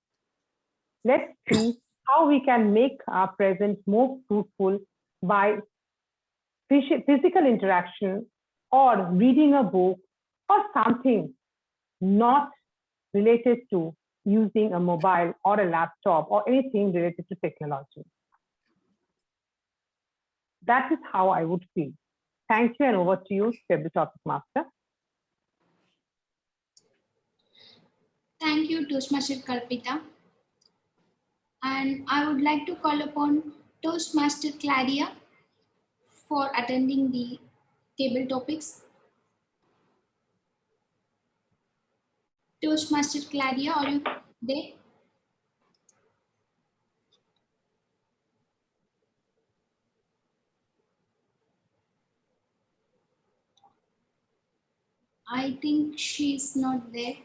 Let's see how we can make our present more fruitful by physical interaction or reading a book or something not related to using a mobile or a laptop or anything related to technology. That is how I would feel. Thank you, and over to you, Table Topic Master. Thank you, Toastmaster Kalpita. And I would like to call upon Toastmaster Claudia for attending the table topics. Toastmaster Claudia, are you there? I think she's not there.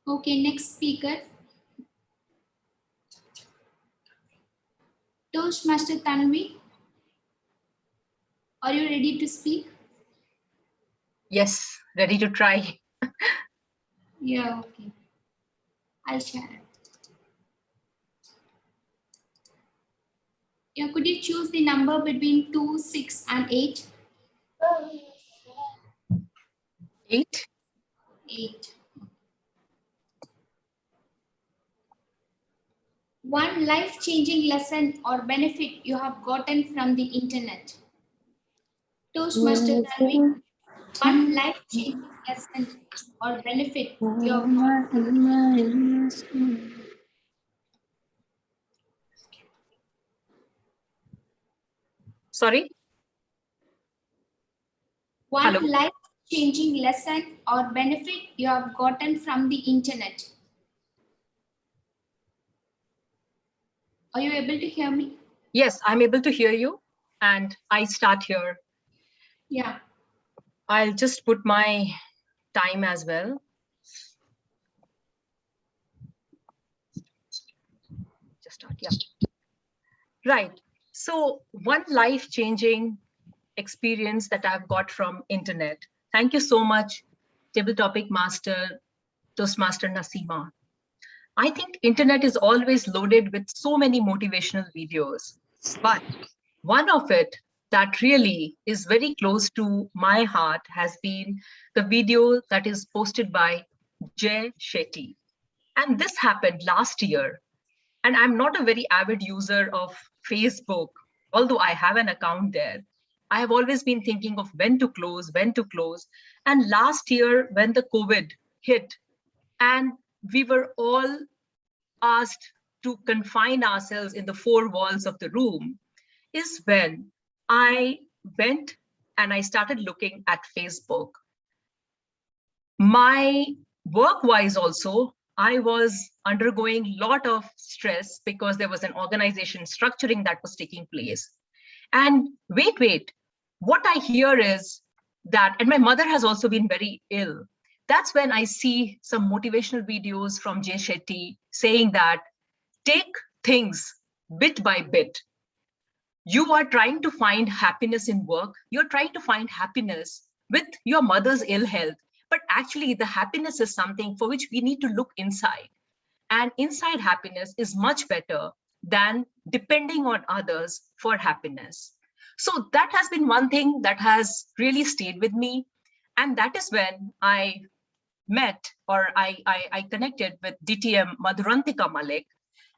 Okay, next speaker. Toastmaster Tanvi, are you ready to speak? Yes, ready to try. Yeah, okay. I'll share it. Yeah, could you choose the number between 2, 6, and 8? 8. 8. One life-changing lesson or benefit you have gotten from the internet. Toastmaster Tanvi, one life-changing lesson or benefit you have gotten. Sorry? One life-changing lesson or benefit you have gotten from the internet. Are you able to hear me? Yes, I'm able to hear you, and I start here. Yeah. I'll just put my time as well. Just start, yeah. Right. So one life-changing experience that I've got from internet. Thank you so much, Table Topic Master, Toastmaster Nasima. I think internet is always loaded with so many motivational videos, but one of it that really is very close to my heart has been the video that is posted by Jay Shetty. And this happened last year. And I'm not a very avid user of Facebook, although I have an account there. I have always been thinking of when to close. And last year, when the COVID hit and we were all asked to confine ourselves in the four walls of the room, is when I went and I started looking at Facebook. My work-wise also, I was undergoing a lot of stress because there was an organization structuring that was taking place. And wait, what I hear is that, and my mother has also been very ill. That's when I see some motivational videos from Jay Shetty saying that take things bit by bit. You are trying to find happiness in work. You're trying to find happiness with your mother's ill health. But actually, the happiness is something for which we need to look inside. and inside happiness is much better than depending on others for happiness. So that has been one thing that has really stayed with me. And that is when I met or I connected with DTM Madhurantika Malik,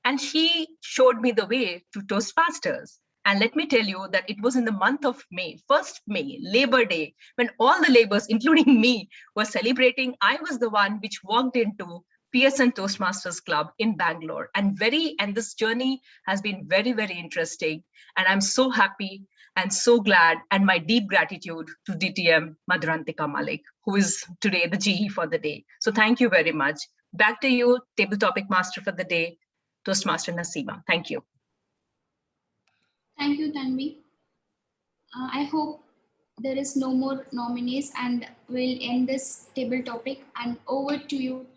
and she showed me the way to Toastmasters. And let me tell you that it was in the month of May, 1st May, Labor Day, when all the laborers, including me, were celebrating. I was the one which walked into Pearson Toastmasters Club in Bangalore. And this journey has been very, very interesting. And I'm so happy and so glad, and my deep gratitude to DTM Madhurantika Malik, who is today the GE for the day. So thank you very much. Back to you, Table Topic Master for the day, Toastmaster Naseema. Thank you. Thank you, Tanvi. I hope there is no more nominees and we'll end this table topic. And over to you,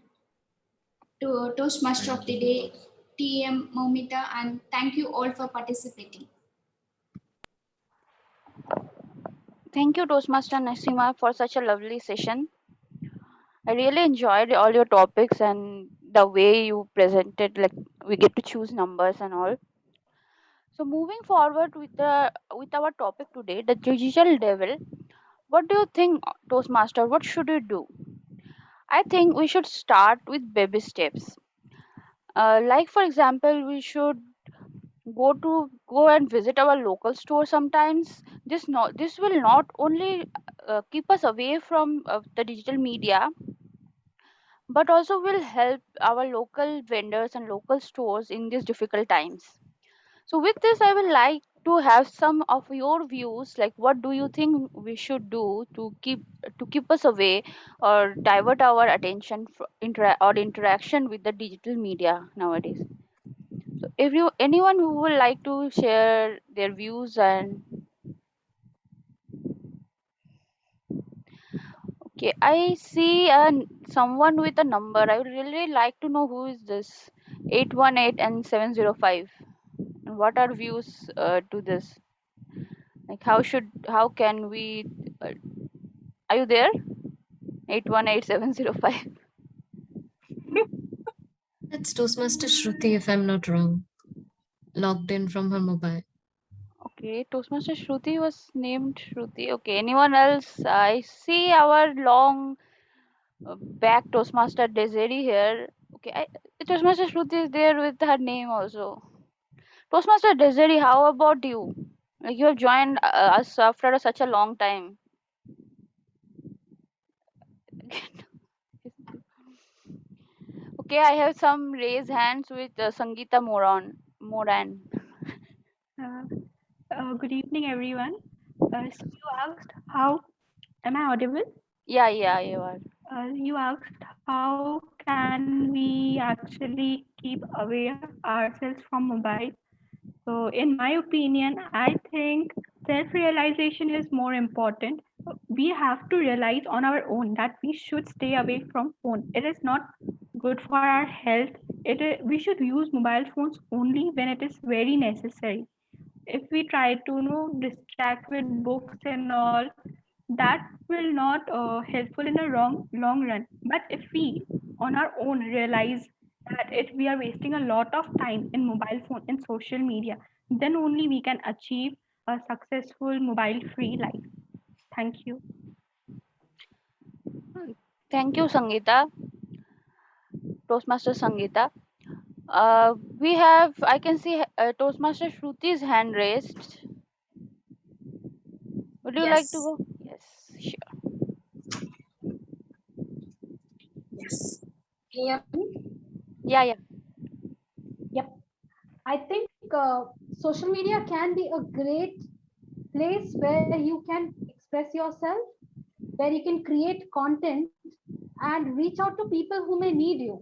to Toastmaster of the Day, TM Momita, and thank you all for participating. Thank you, Toastmaster Naseema, for such a lovely session. I really enjoyed all your topics and the way you presented, like we get to choose numbers and all. So moving forward with our topic today, the digital devil. What do you think, Toastmaster? What should we do? I think we should start with baby steps. Like for example, we should go and visit our local store sometimes. This will not only keep us away from the digital media, but also will help our local vendors and local stores in these difficult times. So with this, I would like to have some of your views, like what do you think we should do to keep us away or divert our attention or interaction with the digital media nowadays. So if you anyone who would like to share their views and okay, I see someone with a number. I would really like to know who is this 818 and 705. And what are views to this? Like how can we? Are you there? 818-705. That's Toastmaster Shruti, if I'm not wrong. Logged in from her mobile. Okay, Toastmaster Shruti was named Shruti. Okay, anyone else? I see our long back Toastmaster Desiree here. Okay, Toastmaster Shruti is there with her name also. Toastmaster Desiree, how about you? Like you have joined us after such a long time. Okay, I have some raised hands with Sangeeta Moran. Good evening, everyone. So you asked how am I audible? Yeah, you are. You asked how can we actually keep away ourselves from mobile. So in my opinion, I think self-realization is more important. We have to realize on our own that we should stay away from phone. It is not good for our health. We should use mobile phones only when it is very necessary. If we try to distract with books and all, that will not helpful in the long run. But if we on our own realize that we are wasting a lot of time in mobile phone and social media, then only we can achieve a successful mobile free life. Thank you. Thank you, Sangeeta. Toastmaster Sangeeta. We have, I can see Toastmaster Shruti's hand raised. Would you like to Yes. go? Yes, sure. Yes. Yeah. Yeah. Yep. I think social media can be a great place where you can express yourself, where you can create content and reach out to people who may need you.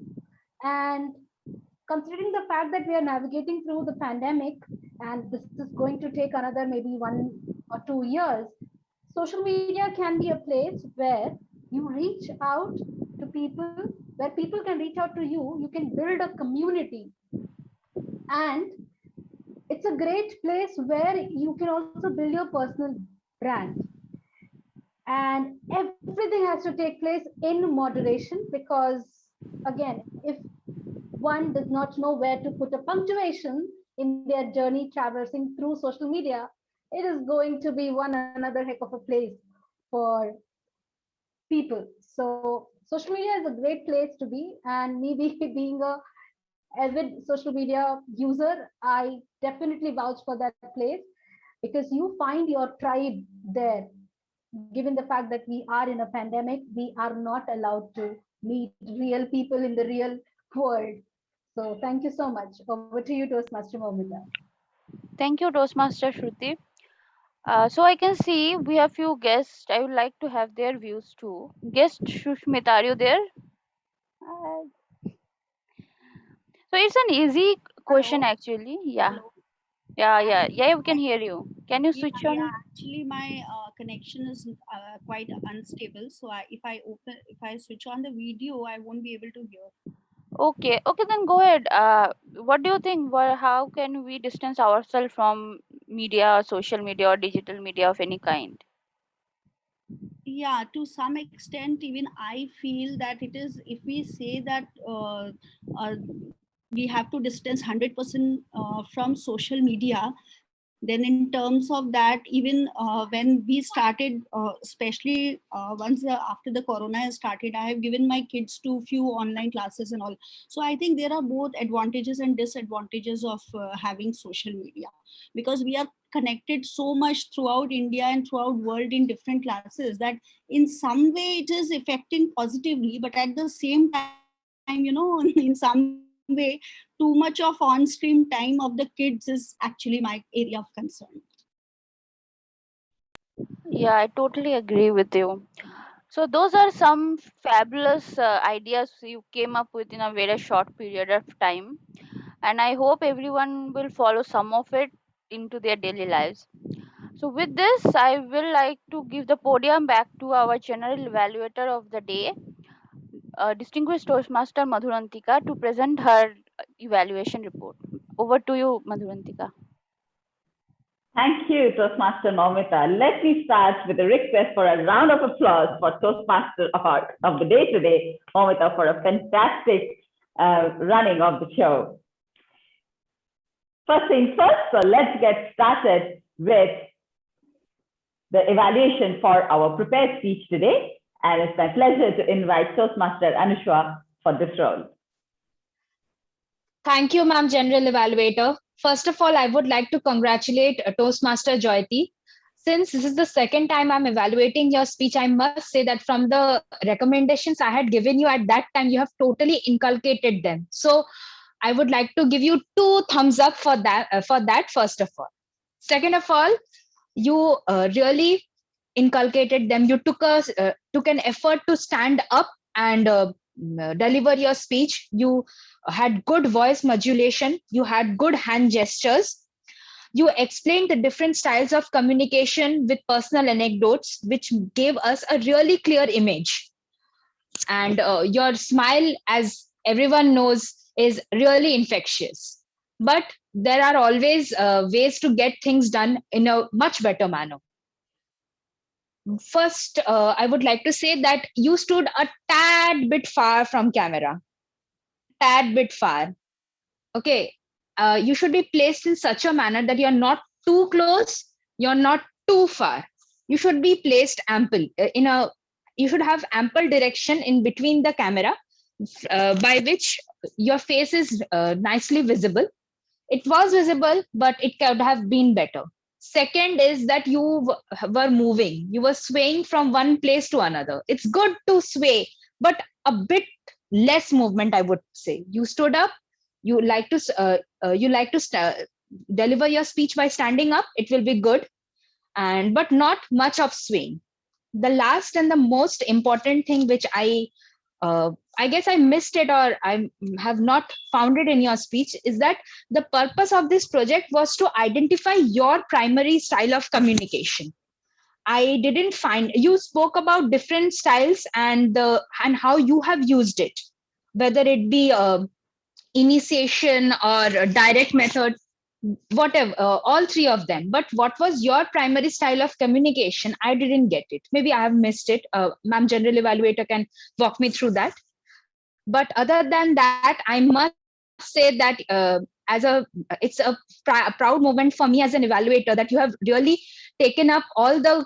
And considering the fact that we are navigating through the pandemic and this is going to take another maybe 1 or 2 years, social media can be a place where you reach out to people, where people can reach out to you. You can build a community, and it's a great place where you can also build your personal brand. And everything has to take place in moderation, because again, if one does not know where to put a punctuation in their journey traversing through social media, it is going to be one another heck of a place for people. So social media is a great place to be, and maybe being a avid social media user, I definitely vouch for that place because you find your tribe there. Given the fact that we are in a pandemic, we are not allowed to meet real people in the real world. So thank you so much. Over to you, Toastmaster Momita. Thank you, Toastmaster Shruti. So I can see we have few guests. I would like to have their views too. Guest Shushmita, are you there? So it's an easy question actually. Yeah. Yeah, we can hear you. Can you switch on? Actually, my connection is quite unstable. So if I switch on the video, I won't be able to hear. Okay, then go ahead. What do you think? How can we distance ourselves from media, social media, or digital media of any kind? Yeah, to some extent, even I feel that it is, if we say that we have to distance 100% from social media, then in terms of that, even when we started, especially once after the corona has started, I have given my kids to few online classes and all. So I think there are both advantages and disadvantages of having social media, because we are connected so much throughout India and throughout world in different classes, that in some way it is affecting positively, but at the same time, in some way, too much of on-stream time of the kids is actually my area of concern. Yeah, I totally agree with you. So those are some fabulous ideas you came up with in a very short period of time, and I hope everyone will follow some of it into their daily lives. So with this, I will like to give the podium back to our general evaluator of the day, distinguished Toastmaster Madhurantika, to present her evaluation report. Over to you, Madhurantika. Thank you, Toastmaster Momita. Let me start with a request for a round of applause for Toastmaster of the day today, Momita, for a fantastic running of the show. First things first, so let's get started with the evaluation for our prepared speech today. And it's my pleasure to invite Toastmaster Anushwa for this role. Thank you, ma'am, General Evaluator. First of all, I would like to congratulate Toastmaster Joyati. Since this is the second time I'm evaluating your speech, I must say that from the recommendations I had given you at that time, you have totally inculcated them. So I would like to give you 2 thumbs up for that, first of all. Second of all, you really inculcated them. You took an effort to stand up and deliver your speech. You had good voice modulation. You had good hand gestures. You explained the different styles of communication with personal anecdotes, which gave us a really clear image. And your smile, as everyone knows, is really infectious. But there are always ways to get things done in a much better manner. First, I would like to say that you stood a tad bit far from camera. Tad bit far. Okay. You should be placed in such a manner that you're not too close, you're not too far. You should be placed ample you should have ample direction in between the camera, by which your face is nicely visible. It was visible, but it could have been better. Second is that you were moving. You were swaying from one place to another. It's good to sway, but a bit less movement, I would say. You stood up. You like to deliver your speech by standing up. It will be good, but not much of swaying. The last and the most important thing, which I guess I missed it or I have not found it in your speech, is that the purpose of this project was to identify your primary style of communication. I didn't find, you spoke about different styles and how you have used it, whether it be initiation or direct method, whatever, all 3 of them. But what was your primary style of communication? I didn't get it. Maybe I have missed it. Ma'am, General Evaluator can walk me through that. But other than that, I must say that it's a proud moment for me as an evaluator that you have really taken up all the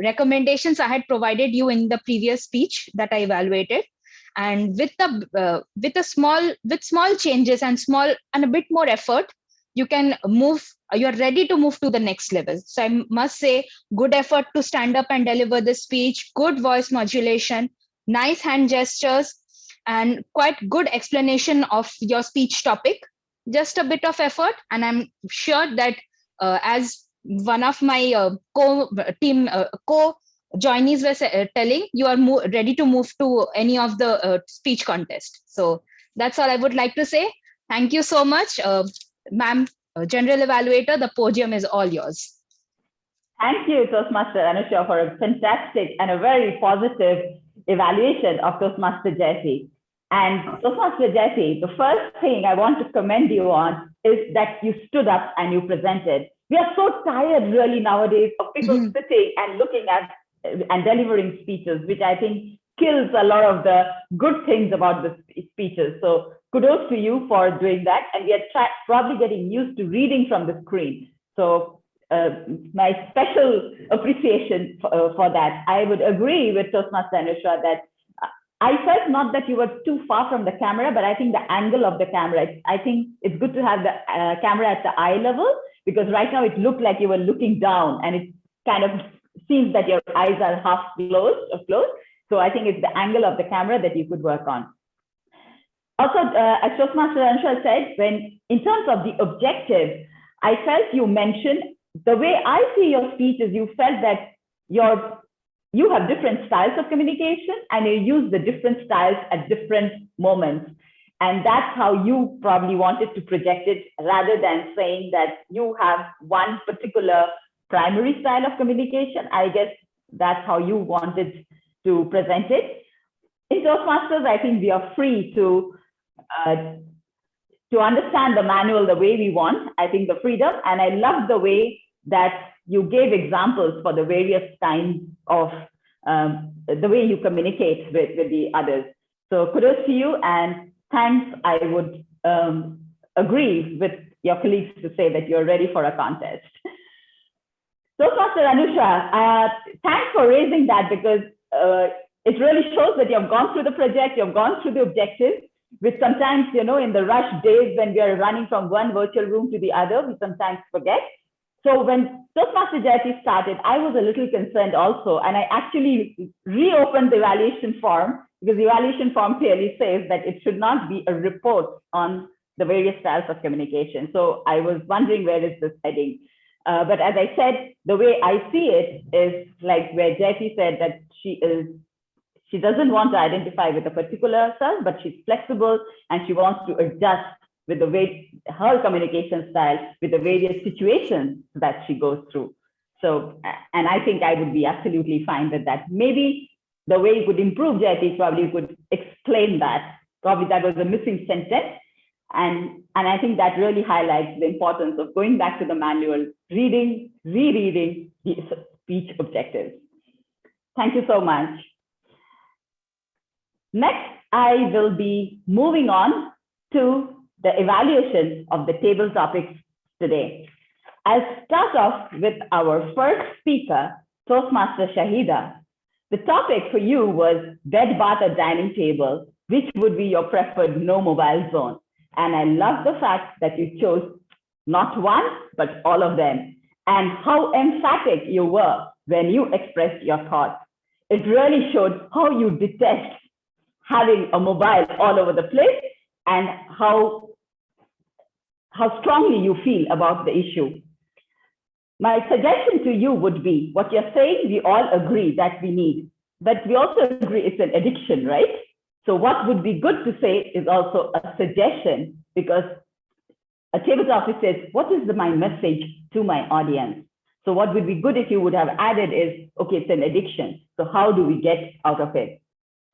recommendations I had provided you in the previous speech that I evaluated, and with small changes and a bit more effort, you can move. You're ready to move to the next level. So I must say, good effort to stand up and deliver the speech, good voice modulation, nice hand gestures, and quite good explanation of your speech topic. Just a bit of effort, and I'm sure that as one of my co-joinees was telling, you are ready to move to any of the speech contest. So that's all I would like to say. Thank you so much, ma'am, General Evaluator. The podium is all yours. Thank you, Toastmaster Anusha, for a fantastic and a very positive evaluation of Toastmaster Jesse. And Toastmaster Jesse, the first thing I want to commend you on is that you stood up and you presented. We are so tired really nowadays of people sitting and looking at and delivering speeches, which I think kills a lot of the good things about the speeches. So kudos to you for doing that. And we are probably getting used to reading from the screen. So my special appreciation for that. I would agree with Toastmaster Anusha that I felt not that you were too far from the camera, but I think the angle of the camera, I think it's good to have the camera at the eye level, because right now it looked like you were looking down, and it kind of seems that your eyes are half closed or closed. So I think it's the angle of the camera that you could work on. Also, as Toastmaster Anusha said, in terms of the objective, I felt you mentioned, the way I see your speech is you felt that you have different styles of communication and you use the different styles at different moments. And that's how you probably wanted to project it, rather than saying that you have one particular primary style of communication. I guess that's how you wanted to present it. In Toastmasters, I think we are free to understand the manual the way we want. I think the freedom, and I love the way that you gave examples for the various kinds of the way you communicate with the others. So kudos to you, and thanks. I would agree with your colleagues to say that you're ready for a contest. So Toastmaster Anusha, thanks for raising that, because it really shows that you've gone through the project, you've gone through the objectives, which sometimes, in the rush days when we are running from one virtual room to the other, we sometimes forget. So when Toastmaster Jesse started, I was a little concerned also, and I actually reopened the evaluation form, because the evaluation form clearly says that it should not be a report on the various styles of communication. So I was wondering, where is this heading? But as I said, the way I see it is like where Jesse said that she doesn't want to identify with a particular self, but she's flexible and she wants to adjust with the way her communication style with the various situations that she goes through. So, and I think I would be absolutely fine with that. Maybe the way you could improve, Jyoti, probably you could explain that. Probably that was a missing sentence. And I think that really highlights the importance of going back to the manual, reading, rereading the speech objectives. Thank you so much. Next, I will be moving on to the evaluation of the table topics today. I'll start off with our first speaker, Toastmaster Shahida. The topic for you was bed, bath, or dining table. Which would be your preferred no mobile zone? And I love the fact that you chose not one, but all of them, and how emphatic you were when you expressed your thoughts. It really showed how you detest having a mobile all over the place, and how strongly you feel about the issue. My suggestion to you would be, what you're saying, we all agree that we need, but we also agree it's an addiction, right? So what would be good to say is also a suggestion, because a table topic says, what is my message to my audience? So what would be good if you would have added is, okay, it's an addiction. So how do we get out of it?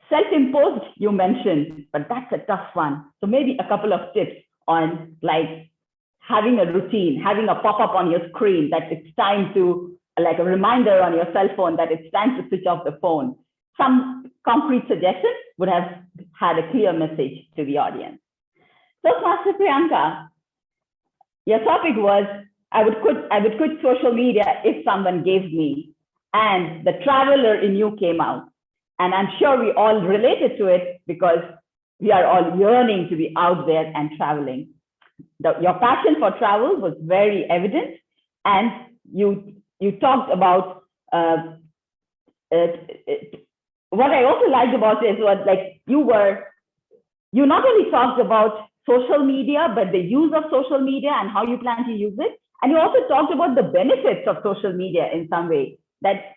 Self-imposed, you mentioned, but that's a tough one. So maybe a couple of tips on like having a routine, having a pop-up on your screen that it's time to, like a reminder on your cell phone that it's time to switch off the phone. Some concrete suggestions would have had a clear message to the audience. Toastmaster Priyanka, your topic was, I would quit social media if someone gave me, and the traveler in you came out. And I'm sure we all related to it because we are all yearning to be out there and traveling. Your passion for travel was very evident, and you talked about what I also liked about it was like you not only talked about social media, but the use of social media and how you plan to use it. And you also talked about the benefits of social media in some way, that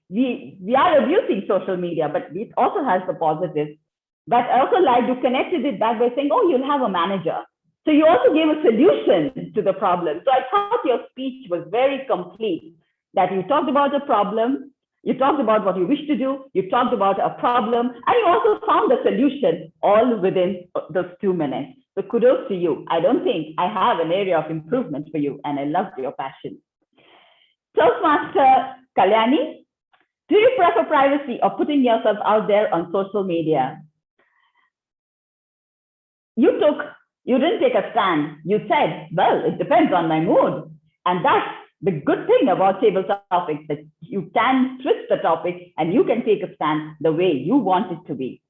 we are abusing social media, but it also has the positives. But I also like you connected it back by saying, oh, you'll have a manager. So you also gave a solution to the problem. So I thought your speech was very complete, that you talked about the problem, you talked about what you wish to do, you talked about a problem, and you also found the solution all within those 2 minutes. So kudos to you. I don't think I have an area of improvement for you, and I loved your passion. Toastmaster Kalyani, do you prefer privacy or putting yourself out there on social media? You didn't take a stand. You said, well, it depends on my mood. And that's the good thing about table topics, that you can twist the topic and you can take a stand the way you want it to be.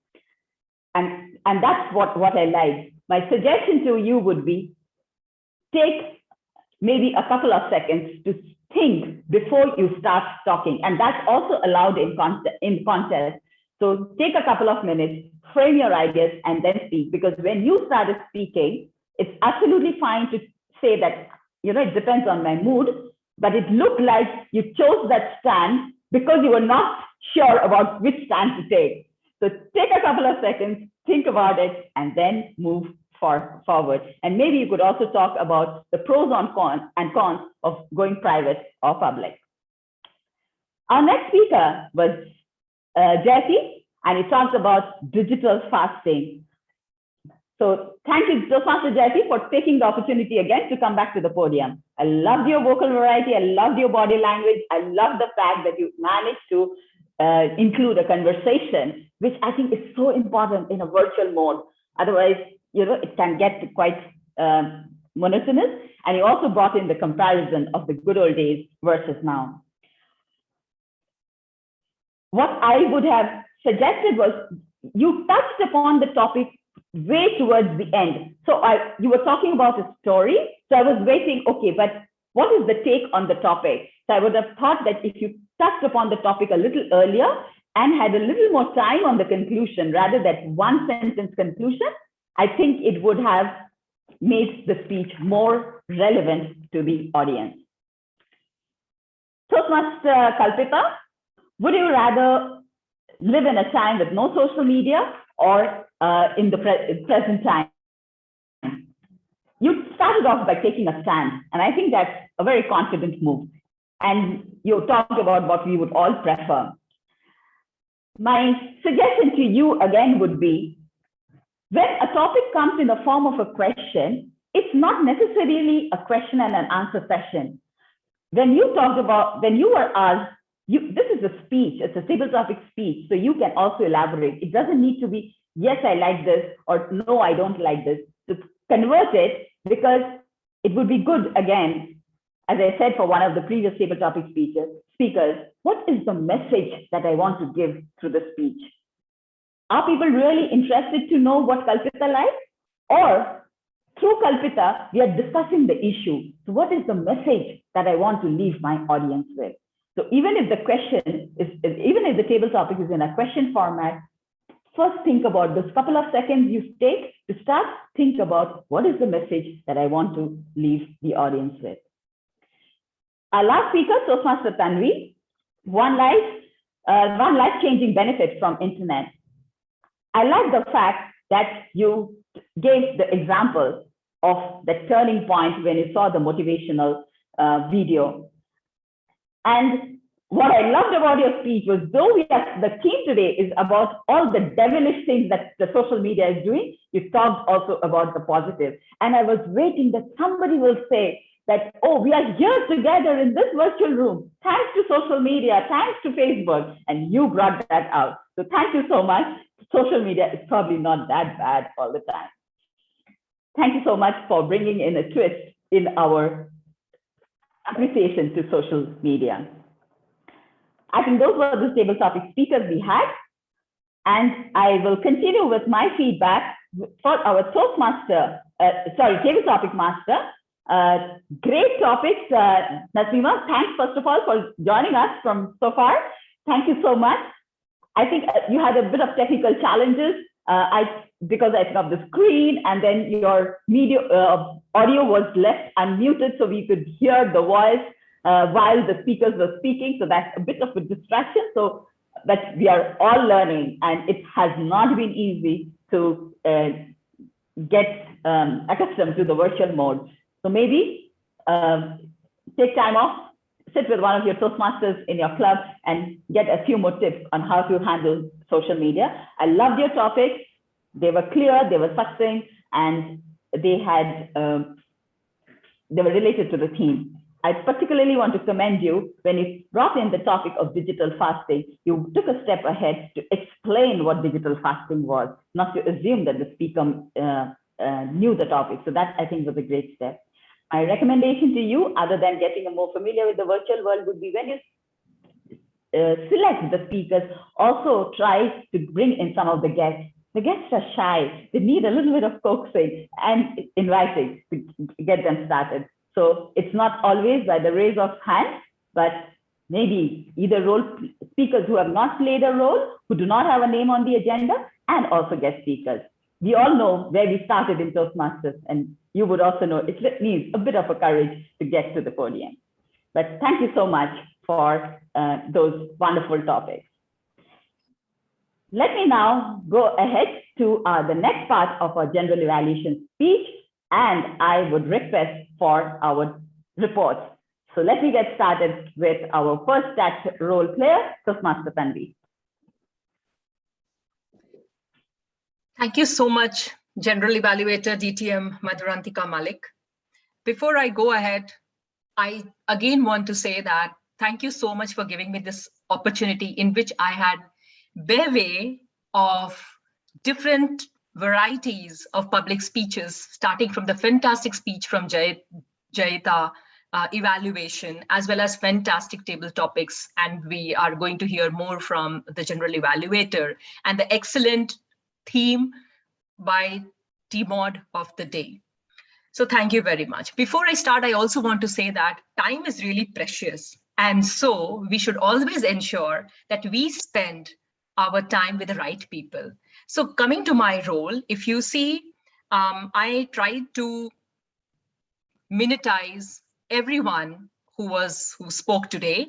And that's what I like. My suggestion to you would be, take maybe a couple of seconds to think before you start talking. And that's also allowed in contest. So take a couple of minutes, frame your ideas, and then speak. Because when you started speaking, it's absolutely fine to say that, it depends on my mood, but it looked like you chose that stand because you were not sure about which stand to take. So take a couple of seconds, think about it, and then move forward. And maybe you could also talk about the pros and cons of going private or public. Our next speaker was Jesse, and he talked about digital fasting. So thank you, Toastmaster Jesse, for taking the opportunity again to come back to the podium. I loved your vocal variety. I loved your body language. I love the fact that you managed to include a conversation, which I think is so important in a virtual mode. Otherwise, it can get quite monotonous. And you also brought in the comparison of the good old days versus now. What I would have suggested was, you touched upon the topic way towards the end. So you were talking about a story. So I was waiting, okay, but what is the take on the topic? So I would have thought that if you touched upon the topic a little earlier and had a little more time on the conclusion rather than one sentence conclusion, I think it would have made the speech more relevant to the audience. Toastmaster Kalpita, would you rather live in a time with no social media or in the present time? You started off by taking a stand, and I think that's a very confident move. And you talked about what we would all prefer. My suggestion to you again would be, when a topic comes in the form of a question, it's not necessarily a question and an answer session. When you were asked, this is a speech, it's a table topic speech, so you can also elaborate. It doesn't need to be, yes, I like this, or no, I don't like this. To convert it, because it would be good, again, as I said for one of the previous table topic speakers, what is the message that I want to give through the speech? Are people really interested to know what Kalpita likes? Or through Kalpita, we are discussing the issue. So what is the message that I want to leave my audience with? So even if the question even if the table topic is in a question format, first think about those couple of seconds you take to start, think about what is the message that I want to leave the audience with. Our last speaker, Toastmaster Tanvi, one life-changing benefit from internet. I like the fact that you gave the example of the turning point when you saw the motivational video. And what I loved about your speech was, though the theme today is about all the devilish things that the social media is doing, you talked also about the positive. And I was waiting that somebody will say that, oh, we are here together in this virtual room, thanks to social media, thanks to Facebook, and you brought that out. So thank you so much. Social media is probably not that bad all the time. thank you so much for bringing in a twist in our appreciation to social media. I think those were the table topic speakers we had. And I will continue with my feedback for our Toastmaster, table topic master. Great topics, Naseema. Thanks, first of all, for joining us from so far. Thank you so much. I think you had a bit of technical challenges because I took up the screen, and then your audio was left unmuted so we could hear the voice while the speakers were speaking. So that's a bit of a distraction. So that we are all learning, and it has not been easy to get accustomed to the virtual mode. So maybe take time off, sit with one of your Toastmasters in your club and get a few more tips on how to handle social media. I loved your topics. They were clear, they were succinct, and they were related to the theme. I particularly want to commend you when you brought in the topic of digital fasting. You took a step ahead to explain what digital fasting was, not to assume that the speaker knew the topic. So that, I think, was a great step. My recommendation to you, other than getting more familiar with the virtual world, would be when you select the speakers, also try to bring in some of the guests. The guests are shy. They need a little bit of coaxing and inviting to get them started. So it's not always by the raise of hands, but maybe either role speakers who have not played a role, who do not have a name on the agenda, and also guest speakers. We all know where we started in Toastmasters, and you would also know it needs a bit of a courage to get to the podium. But thank you so much for those wonderful topics. Let me now go ahead to the next part of our general evaluation speech, and I would request for our reports. So let me get started with our first stat role player, Toastmaster Tanvi. Thank you so much, General Evaluator DTM Madhurantika Malik. Before I go ahead, I again want to say that thank you so much for giving me this opportunity in which I had bevy of different varieties of public speeches, starting from the fantastic speech from Jayita, evaluation, as well as fantastic table topics. And we are going to hear more from the General Evaluator and the excellent theme by T-Mod of the day. So thank you very much. Before I start, I also want to say that time is really precious. And so we should always ensure that we spend our time with the right people. So coming to my role, if you see, I tried to minutize everyone who spoke today.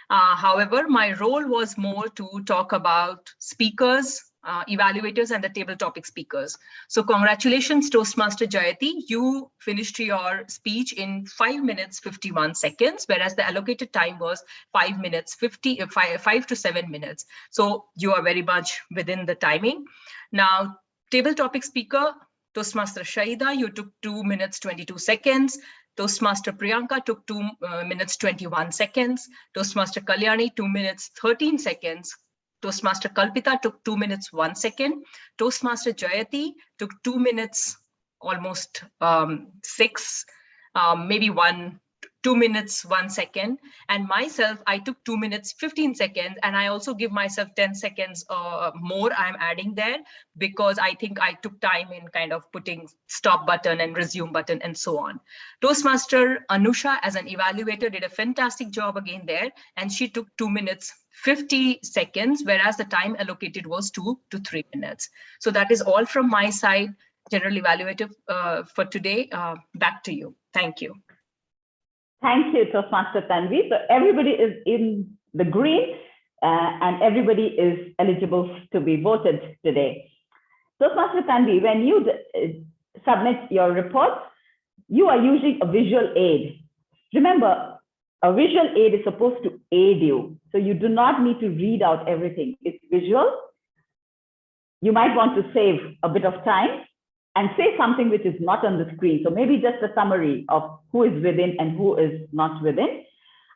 However, my role was more to talk about speakers, evaluators, and the table topic speakers. So congratulations, Toastmaster Jayati. You finished your speech in 5 minutes, 51 seconds, whereas the allocated time was 5 to 7 minutes. So you are very much within the timing. Now, table topic speaker, Toastmaster Shahida, you took 2 minutes, 22 seconds. Toastmaster Priyanka took 2 minutes, 21 seconds. Toastmaster Kalyani, 2 minutes, 13 seconds. Toastmaster Kalpita took 2 minutes, 1 second. Toastmaster Jayati took 2 minutes, almost 6, maybe 2 minutes, 1 second. And myself, I took 2 minutes, 15 seconds. And I also give myself 10 seconds more I'm adding there, because I think I took time in kind of putting stop button and resume button and so on. Toastmaster Anusha as an evaluator did a fantastic job again there. And she took 2 minutes, 50 seconds, whereas the time allocated was 2 to 3 minutes. So that is all from my side, General Evaluator, for today. Back to you. Thank you. Thank you, Toastmaster Tanvi. So everybody is in the green and everybody is eligible to be voted today. Toastmaster Tanvi, when you submit your report, you are using a visual aid. Remember, a visual aid is supposed to aid you. So you do not need to read out everything. It's visual. You might want to save a bit of time and say something which is not on the screen. So maybe just a summary of who is within and who is not within.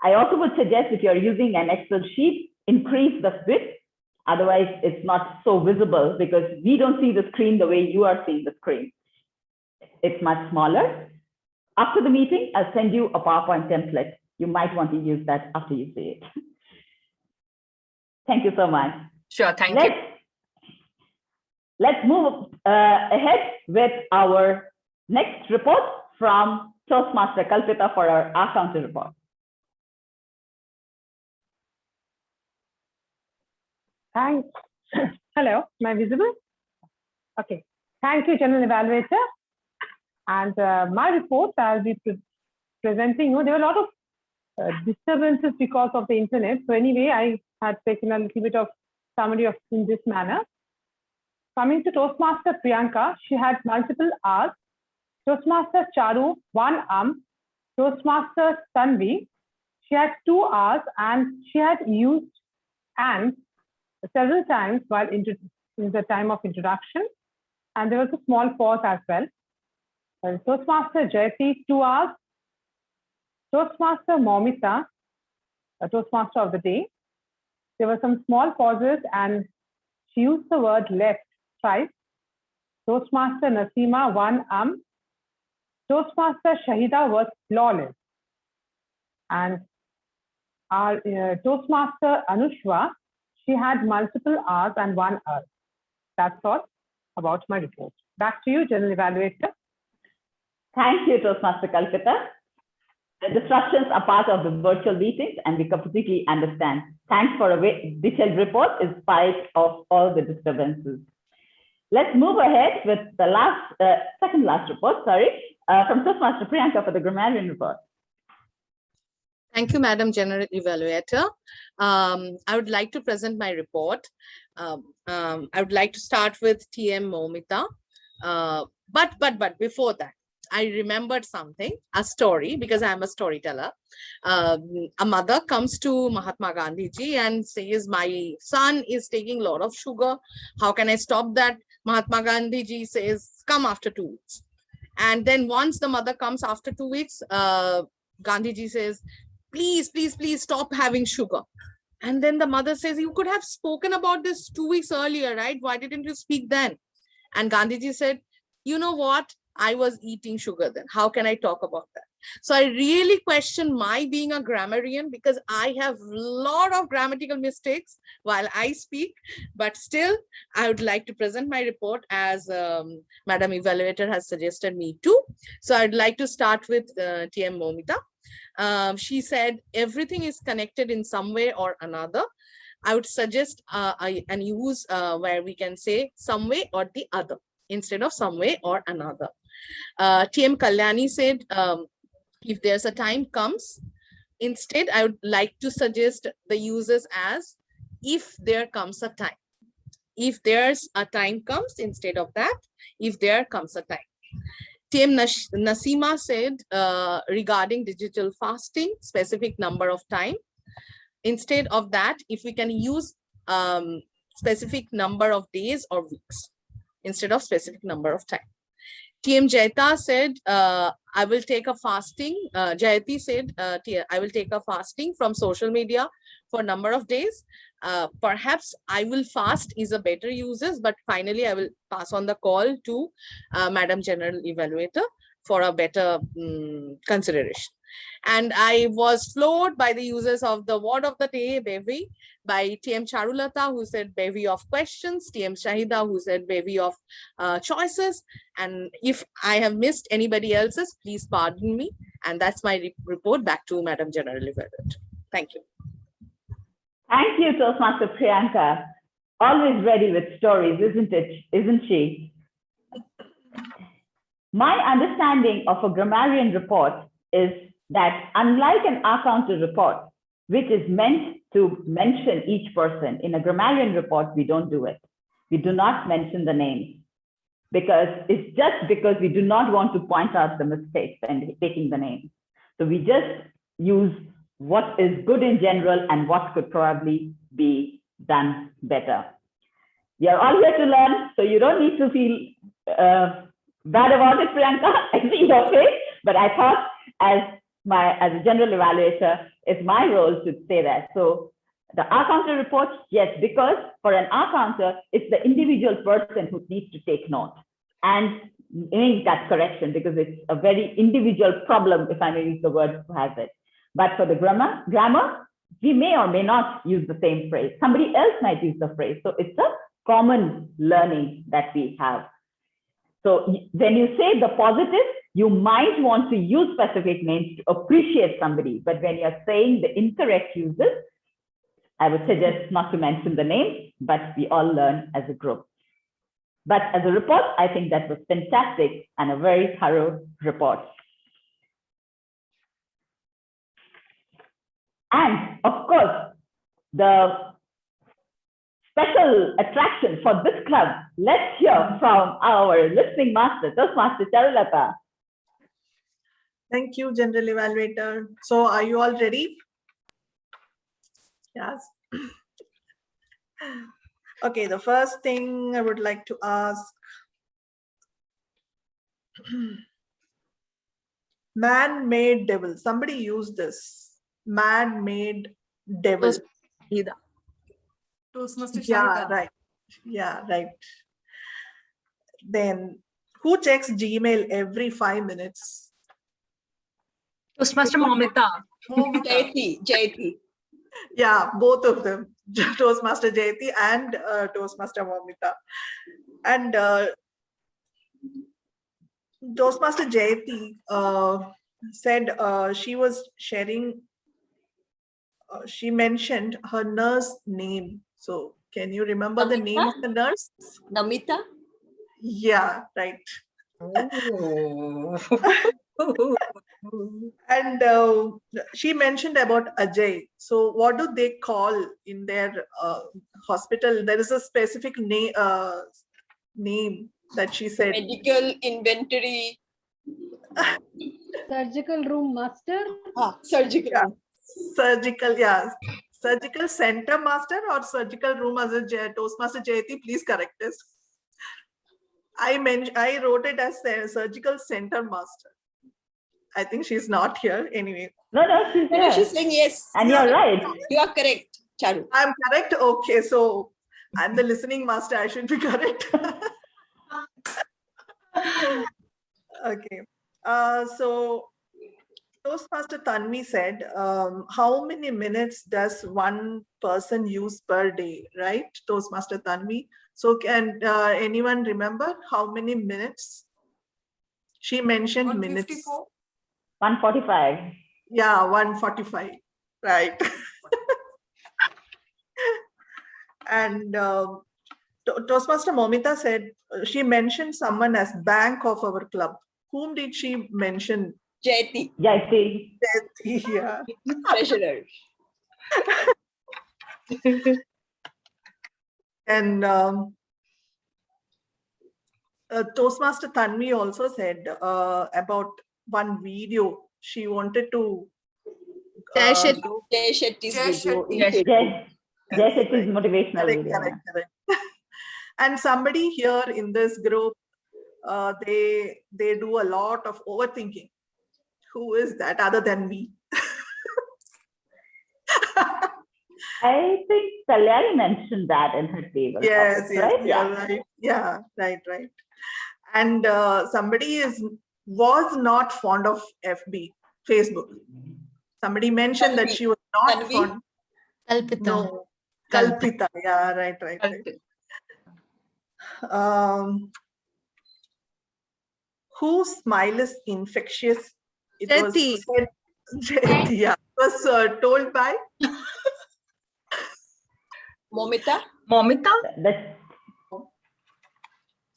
I also would suggest, if you're using an Excel sheet, increase the width. Otherwise, it's not so visible because we don't see the screen the way you are seeing the screen. It's much smaller. After the meeting, I'll send you a PowerPoint template. You might want to use that after you see it. Thank you so much. Sure, thank you. Let's move ahead with our next report from Toastmaster Kalpita for our R-Counter report. Thanks. Hello, am I visible? Okay. Thank you, General Evaluator. And my report, I'll be presenting you. There were a lot of disturbances because of the internet. So anyway, I had taken a little bit of summary of in this manner. Coming to Toastmaster Priyanka, she had multiple R's. Toastmaster Charu, 1 Toastmaster Tanvi, she had 2 R's and she had used and several times while in the time of introduction. And there was a small pause as well. Toastmaster Jayati, 2 R's. Toastmaster Momita, a Toastmaster of the day. There were some small pauses and she used the word left twice. Toastmaster Nasima, 1 Toastmaster Shahida was flawless. And our Toastmaster Anushwa, she had multiple R's and 1 R. That's all about my report. Back to you, General Evaluator. Thank you, Toastmaster Kalpita. The disruptions are part of the virtual meetings and we completely understand. Thanks for a detailed report in spite of all the disturbances. Let's move ahead with the second last report, from Toastmaster Priyanka for the grammarian report. Thank you, Madam General Evaluator. I would like to present my report. I would like to start with TM Momita. But before that, I remembered something, a story, because I'm a storyteller. A mother comes to Mahatma Gandhi ji and says, my son is taking a lot of sugar. How can I stop that? Mahatma Gandhi ji says, come after 2 weeks. And then once the mother comes after 2 weeks, Gandhi ji says, please stop having sugar. And then the mother says, you could have spoken about this 2 weeks earlier, right? Why didn't you speak then? And Gandhi ji said, you know what? I was eating sugar then. How can I talk about that? So I really question my being a grammarian because I have a lot of grammatical mistakes while I speak, but still I would like to present my report as Madam Evaluator has suggested me to. So I'd like to start with TM Momita. She said, everything is connected in some way or another. I would suggest and use where we can say some way or the other instead of some way or another. TM Kalyani said, if there's a time comes, instead, I would like to suggest the uses as if there comes a time. If there's a time comes, instead of that, if there comes a time. TM Nasima said, regarding digital fasting, specific number of time. Instead of that, if we can use specific number of days or weeks, instead of specific number of time. TM Jayata said, I will take a fasting. Jayati said, I will take a fasting from social media for number of days. Perhaps I will fast is a better uses, but finally I will pass on the call to Madam General Evaluator for a better consideration. And I was floored by the uses of the word of the day, bevy, by TM Charulata, who said bevy of questions, TM Shahida, who said bevy of choices. And if I have missed anybody else's, please pardon me. And that's my report. Back to Madam General Evaluator. Thank you. Thank you, Toastmaster Priyanka. Always ready with stories, isn't she? My understanding of a grammarian report is that unlike an R-Counter report, which is meant to mention each person, in a grammarian report, we don't do it. We do not mention the names because it's just because we do not want to point out the mistakes and taking the names. So we just use what is good in general and what could probably be done better. We are all here to learn, so you don't need to feel bad about it, Priyanka. I see your face, but I thought as a general evaluator, it's my role to say that. So the R-Counter report, yes, because for an R-Counter, it's the individual person who needs to take note. And make that correction because it's a very individual problem, if I may use the word, who has it. But for the grammar, we may or may not use the same phrase. Somebody else might use the phrase. So it's a common learning that we have. So when you say the positive, you might want to use specific names to appreciate somebody. But when you're saying the incorrect uses, I would suggest not to mention the names, but we all learn as a group. But as a report, I think that was fantastic and a very thorough report. And of course, the special attraction for this club, let's hear from our listening master, Toastmaster Charulata. Thank you, General Evaluator. So are you all ready? Yes. Okay, the first thing I would like to ask. Man-made devil. Somebody use this. Man-made devil. Toastmaster Yeah, Shahida. right. Yeah, right. Then who checks Gmail every 5 minutes? Toastmaster Momita. Jayati. Yeah, both of them. Toastmaster Jayati and Toastmaster Momita. And Toastmaster Jayati said she was sharing, she mentioned her nurse name. So can you remember the name of the nurse? Namita? Yeah, right. Oh. And she mentioned about Ajay. So what do they call in their hospital? There is a specific name that she said. Medical inventory. Surgical room master. Surgical. Yeah. Surgical, yeah. Surgical center master or surgical room as a Toastmaster Jayati, please correct us. I wrote it as surgical center master. I think she's not here anyway. No, she's there. No, she's saying yes. And you're right. You are correct, Charu. I'm correct? Okay, so I'm the listening master. I should be correct. Okay. So Toastmaster Tanvi said, how many minutes does one person use per day, right? Toastmaster Tanvi. So can anyone remember how many minutes? She mentioned minutes. 145. Yeah, 145. Right. And Toastmaster Momita said, she mentioned someone as bank of our club. Whom did she mention? Jayati. Jayati. Jayati, yeah. Treasurer. And Toastmaster Tanvi also said about one video she wanted to Jay Shetty's video. Jay Shetty's motivational video. Correct. And somebody here in this group, they do a lot of overthinking. Who is that other than me? I think Kalyani mentioned that in her table. Yes, topic, yes, right? you're right. Yeah, right. And somebody was not fond of Facebook. Somebody mentioned that she was not fond. Kalpita. No, Kalpita. Yeah, right. Whose smile is infectious? It was said. Yeah, it was told by Momita.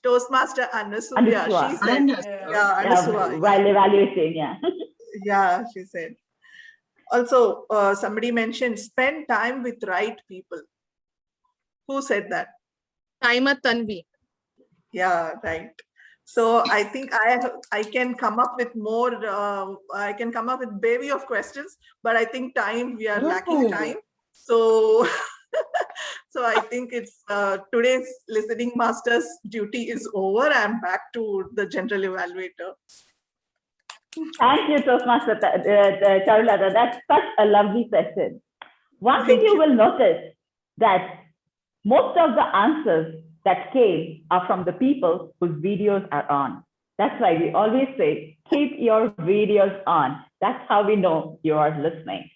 Toastmaster Anasuya. She said, Anasuya. While evaluating, Yeah, she said. Also, somebody mentioned spend time with right people. Who said that? Taima Tanvi. Yeah, right. So I think I can come up with more. I can come up with bevy of questions, but I think we are lacking time. So, so I think it's today's listening master's duty is over. I'm back to the general evaluator. Thank you, Toastmaster Charulata. That's such a lovely session. One thing you will notice that most of the answers that came are from the people whose videos are on. That's why we always say, keep your videos on. That's how we know you are listening.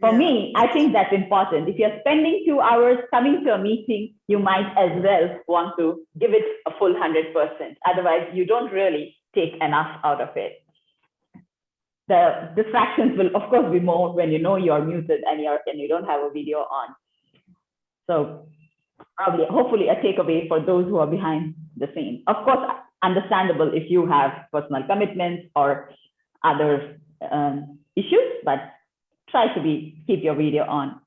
For me, I think that's important. If you're spending 2 hours coming to a meeting, you might as well want to give it a full 100%. Otherwise, you don't really take enough out of it. The distractions will, of course, be more when you know you're muted and you don't have a video on. So probably, hopefully, a takeaway for those who are behind the scenes. Of course, understandable if you have personal commitments or other issues, but try to keep your video on.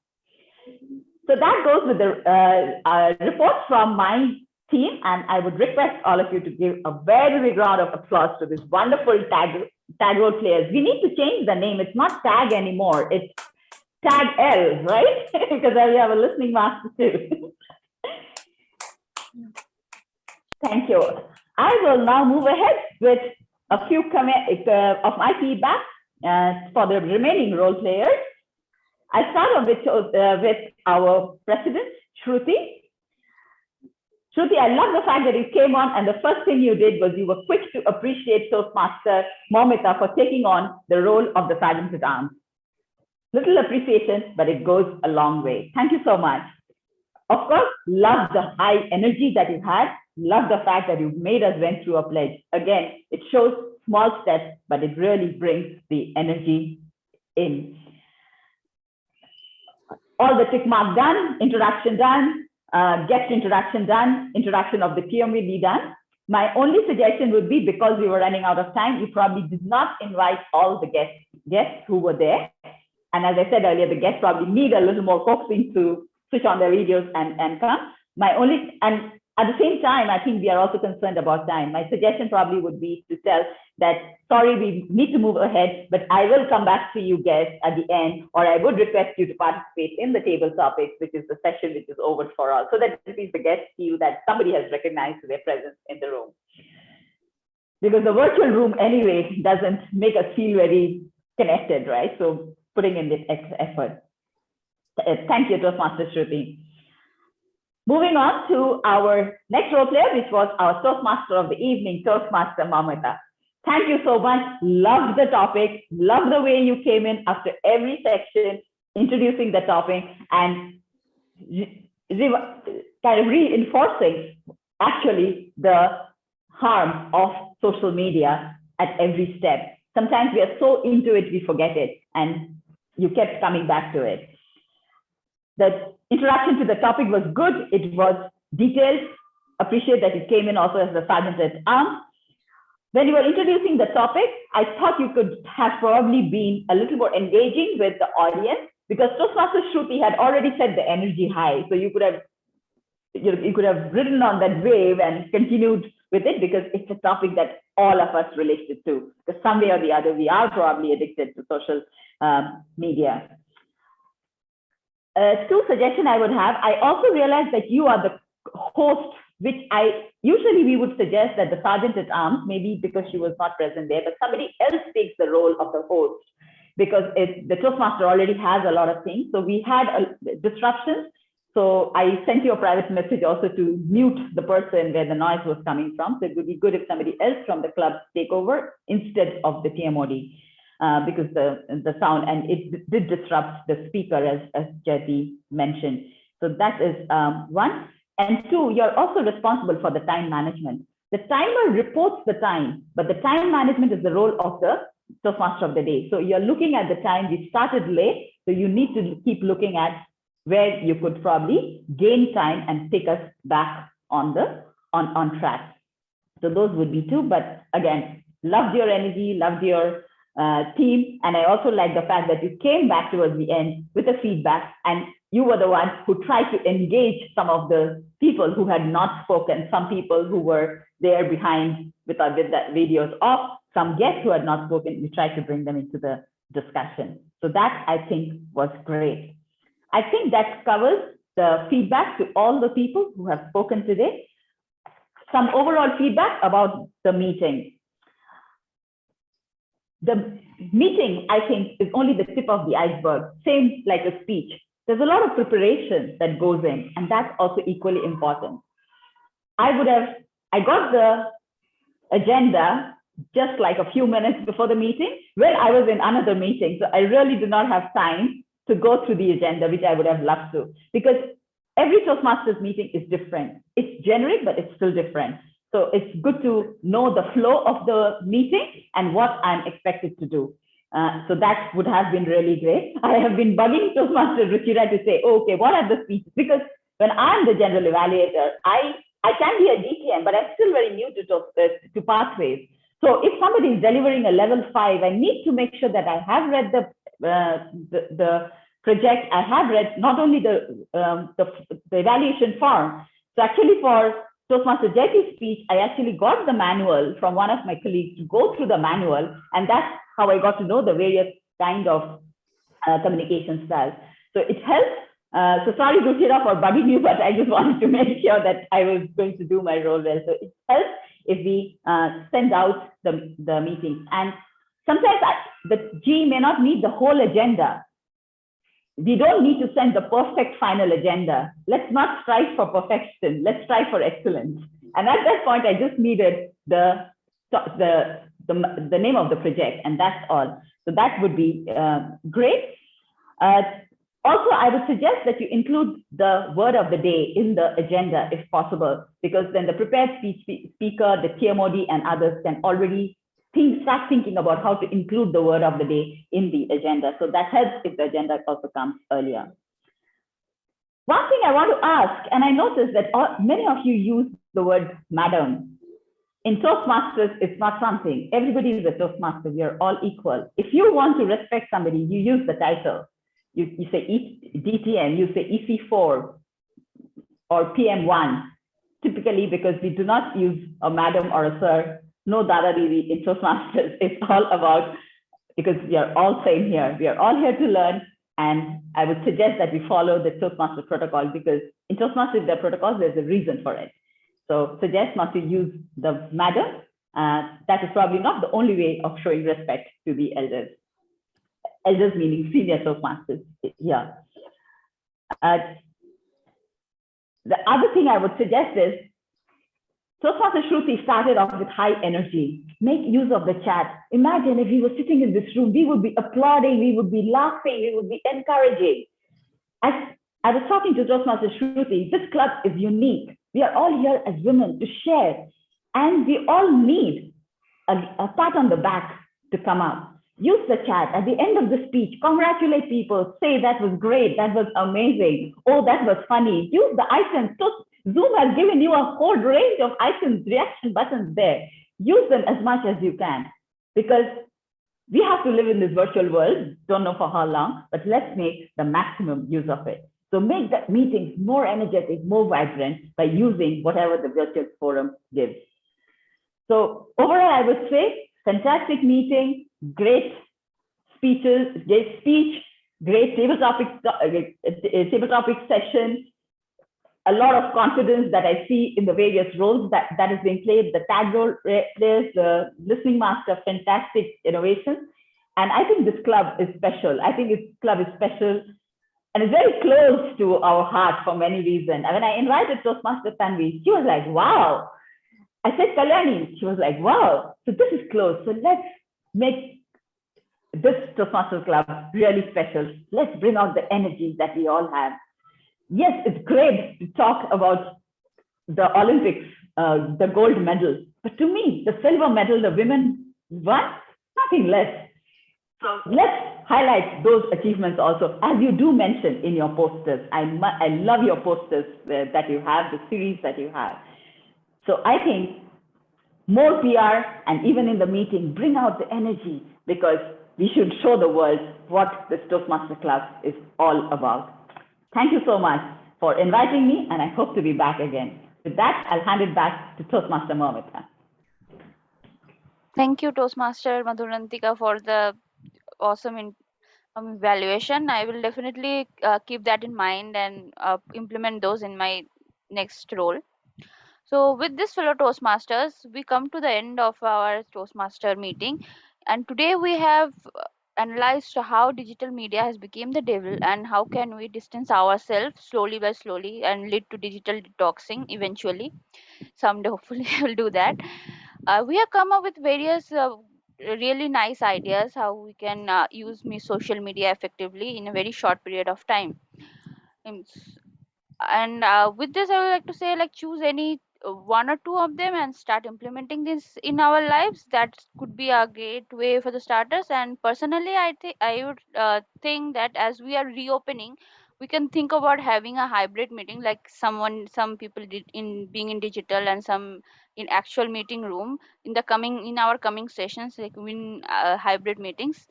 So that goes with the report from my team, and I would request all of you to give a very big round of applause to this wonderful tag role players. We need to change the name. It's not tag anymore. It's tag L, right? Because we have a listening master too. Thank you. I will now move ahead with a few of my feedback for the remaining role players. I start off with our president, Shruti. Shruti, I love the fact that you came on and the first thing you did was you were quick to appreciate Toastmaster Momita for taking on the role of the Sergeant at Arms. Little appreciation, but it goes a long way. Thank you so much. Of course, love the high energy that you had. Love the fact that you made us went through a pledge. Again, it shows small steps, but it really brings the energy in. All the tick mark done, introduction done, guest introduction done, introduction of the TMVD done. My only suggestion would be, because we were running out of time, you probably did not invite all the guests who were there. And as I said earlier, the guests probably need a little more coaxing to switch on their videos and come. And at the same time, I think we are also concerned about time. My suggestion probably would be to tell that, sorry, we need to move ahead, but I will come back to you guests at the end, or I would request you to participate in the table topics, which is the session which is over for all, so that at least the guests feel that somebody has recognized their presence in the room. Because the virtual room anyway doesn't make us feel very connected, right? So putting in this extra effort. Thank you, Toastmaster Shruti. Moving on to our next role player, which was our Toastmaster of the evening, Toastmaster Momita. Thank you so much. Love the topic. Love the way you came in after every section, introducing the topic and kind of reinforcing actually the harm of social media at every step. Sometimes we are so into it, we forget it, and you kept coming back to it. The introduction to the topic was good. It was detailed. Appreciate that it came in also as the Sergeant at Arms. When you were introducing the topic, I thought you could have probably been a little more engaging with the audience, because Toastmaster Shruti had already set the energy high. So you could have ridden on that wave and continued with it, because it's a topic that all of us related to. Because some way or the other, we are probably addicted to social media. Two suggestions I would have. I also realized that you are the host, which usually we would suggest that the Sergeant at Arms, maybe because she was not present there, but somebody else takes the role of the host, because the Toastmaster already has a lot of things. So we had disruptions. So I sent you a private message also to mute the person where the noise was coming from. So it would be good if somebody else from the club take over instead of the TMOD. Because the sound, and it did disrupt the speaker, as Jyoti mentioned. So that is one. And two, you're also responsible for the time management. The timer reports the time, but the time management is the role of the Toastmaster of the day. So you're looking at the time. We started late, so you need to keep looking at where you could probably gain time and take us back on track. So those would be two. But again, loved your energy, loved your team. And I also like the fact that you came back towards the end with a feedback, and you were the one who tried to engage some of the people who had not spoken, some people who were there behind with the videos off, some guests who had not spoken. We tried to bring them into the discussion. So that, I think, was great. I think that covers the feedback to all the people who have spoken today. Some overall feedback about the meeting. The meeting, I think, is only the tip of the iceberg, same like a speech. There's a lot of preparation that goes in, and that's also equally important. I got the agenda just like a few minutes before the meeting when I was in another meeting. So I really did not have time to go through the agenda, which I would have loved to, because every Toastmasters meeting is different. It's generic, but it's still different. So it's good to know the flow of the meeting and what I'm expected to do. So that would have been really great. I have been bugging Toastmaster Ruchira to say, okay, what are the speeches? Because when I'm the general evaluator, I can be a DTM, but I'm still very new to pathways. So if somebody is delivering a level 5, I need to make sure that I have read the project. I have read not only the evaluation form. So actually for Toastmaster Jayati's speech, I actually got the manual from one of my colleagues to go through the manual, and that's how I got to know the various kind of communication styles. So it helps. So sorry, Ruchira, for bugging you, but I just wanted to make sure that I was going to do my role well. So it helps if we send out the meetings. And sometimes the G may not need the whole agenda. We don't need to send the perfect final agenda. Let's not strive for perfection. Let's strive for excellence. And at that point, I just needed the name of the project, and that's all. So that would be great. Also, I would suggest that you include the word of the day in the agenda if possible, because then the prepared speech speaker, the TMOD, and others can already start thinking about how to include the word of the day in the agenda. So that helps if the agenda also comes earlier. One thing I want to ask, and I noticed that many of you use the word madam. In Toastmasters, it's not something. Everybody is a Toastmaster. We are all equal. If you want to respect somebody, you use the title. You say DTM, you say EC4 or PM1, typically, because we do not use a madam or a sir. No Dada Didi in Toastmasters. It's all about, because we are all same here. We are all here to learn. And I would suggest that we follow the Toastmaster protocol, because in Toastmasters, there are protocols, there's a reason for it. So suggest not to use the madam. That is probably not the only way of showing respect to the elders. Elders meaning senior Toastmasters here. The other thing I would suggest is, Toastmaster Shruti started off with high energy. Make use of the chat. Imagine if we were sitting in this room, we would be applauding, we would be laughing, we would be encouraging. As I was talking to Toastmaster Shruti, this club is unique. We are all here as women to share, and we all need a pat on the back to come up. Use the chat at the end of the speech. Congratulate people. Say that was great. That was amazing. Oh, that was funny. Use the icons. So Zoom has given you a whole range of icons, reaction buttons there. Use them as much as you can, because we have to live in this virtual world. Don't know for how long, but let's make the maximum use of it. So make the meetings more energetic, more vibrant by using whatever the virtual forum gives. So overall, I would say fantastic meeting, great speeches, great speech, great table topic session, a lot of confidence that I see in the various roles that is being played. The tag role players, the listening master, fantastic innovation. And I think this club is special. I think this club is special, and it's very close to our heart for many reasons. And when I invited Toastmaster Tanvi, she was like, wow. I said, Kalyani, she was like, wow. So this is close. So let's make this Toastmasters Club really special. Let's bring out the energy that we all have. Yes, it's great to talk about the Olympics, the gold medal. But to me, the silver medal the women won, nothing less. So let's highlight those achievements also, as you do mention in your posters. I love your posters that you have, the series that you have. So I think more PR, and even in the meeting, bring out the energy, because we should show the world what this Toastmaster Club is all about. Thank you so much for inviting me, and I hope to be back again. With that, I'll hand it back to Toastmaster Mohammed. Thank you, Toastmaster Madhurantika, for the awesome evaluation. I will definitely keep that in mind and implement those in my next role. So with this, fellow Toastmasters, we come to the end of our Toastmaster meeting, and today we have analyzed how digital media has become the devil, and how can we distance ourselves slowly by slowly and lead to digital detoxing eventually. Someday hopefully I will do that. We have come up with various really nice ideas how we can use social media effectively in a very short period of time. Um, and with this, I would like to say, like, choose any one or two of them and start implementing this in our lives. That could be a great way for the starters. And personally, I would think that as we are reopening, we can think about having a hybrid meeting, like some people did in being in digital and some in actual meeting room in our coming sessions, like in hybrid meetings.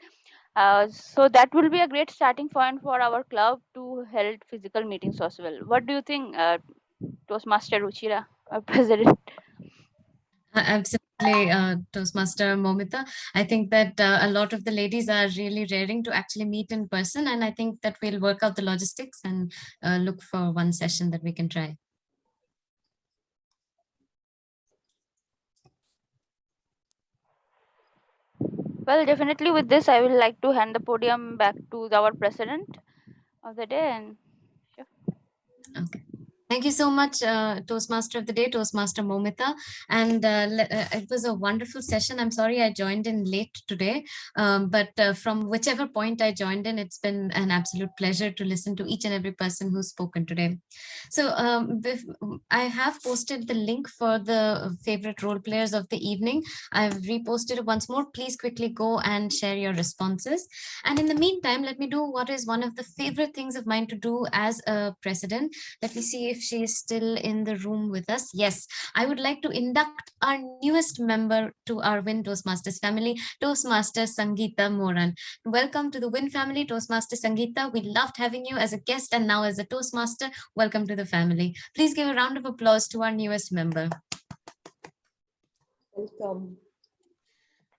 So that will be a great starting point for our club to hold physical meetings as well. What do you think, Toastmaster Ruchira, President? Absolutely, Toastmaster Momita. I think that a lot of the ladies are really raring to actually meet in person, and I think that we'll work out the logistics and look for one session that we can try. Well, definitely with this, I will like to hand the podium back to our president of the day. And sure. Okay. Thank you so much, Toastmaster of the Day, Toastmaster Momita. And it was a wonderful session. I'm sorry I joined in late today, but from whichever point I joined in, it's been an absolute pleasure to listen to each and every person who's spoken today. So I have posted the link for the favorite role players of the evening. I've reposted it once more. Please quickly go and share your responses. And in the meantime, let me do what is one of the favorite things of mine to do as a president. Let me see if she is still in the room with us. Yes, I would like to induct our newest member to our WIN Toastmasters family, Toastmaster Sangeeta Moran. Welcome to the WIN family, Toastmaster Sangeeta. We loved having you as a guest and now as a Toastmaster. Welcome to the family. Please give a round of applause to our newest member. Welcome.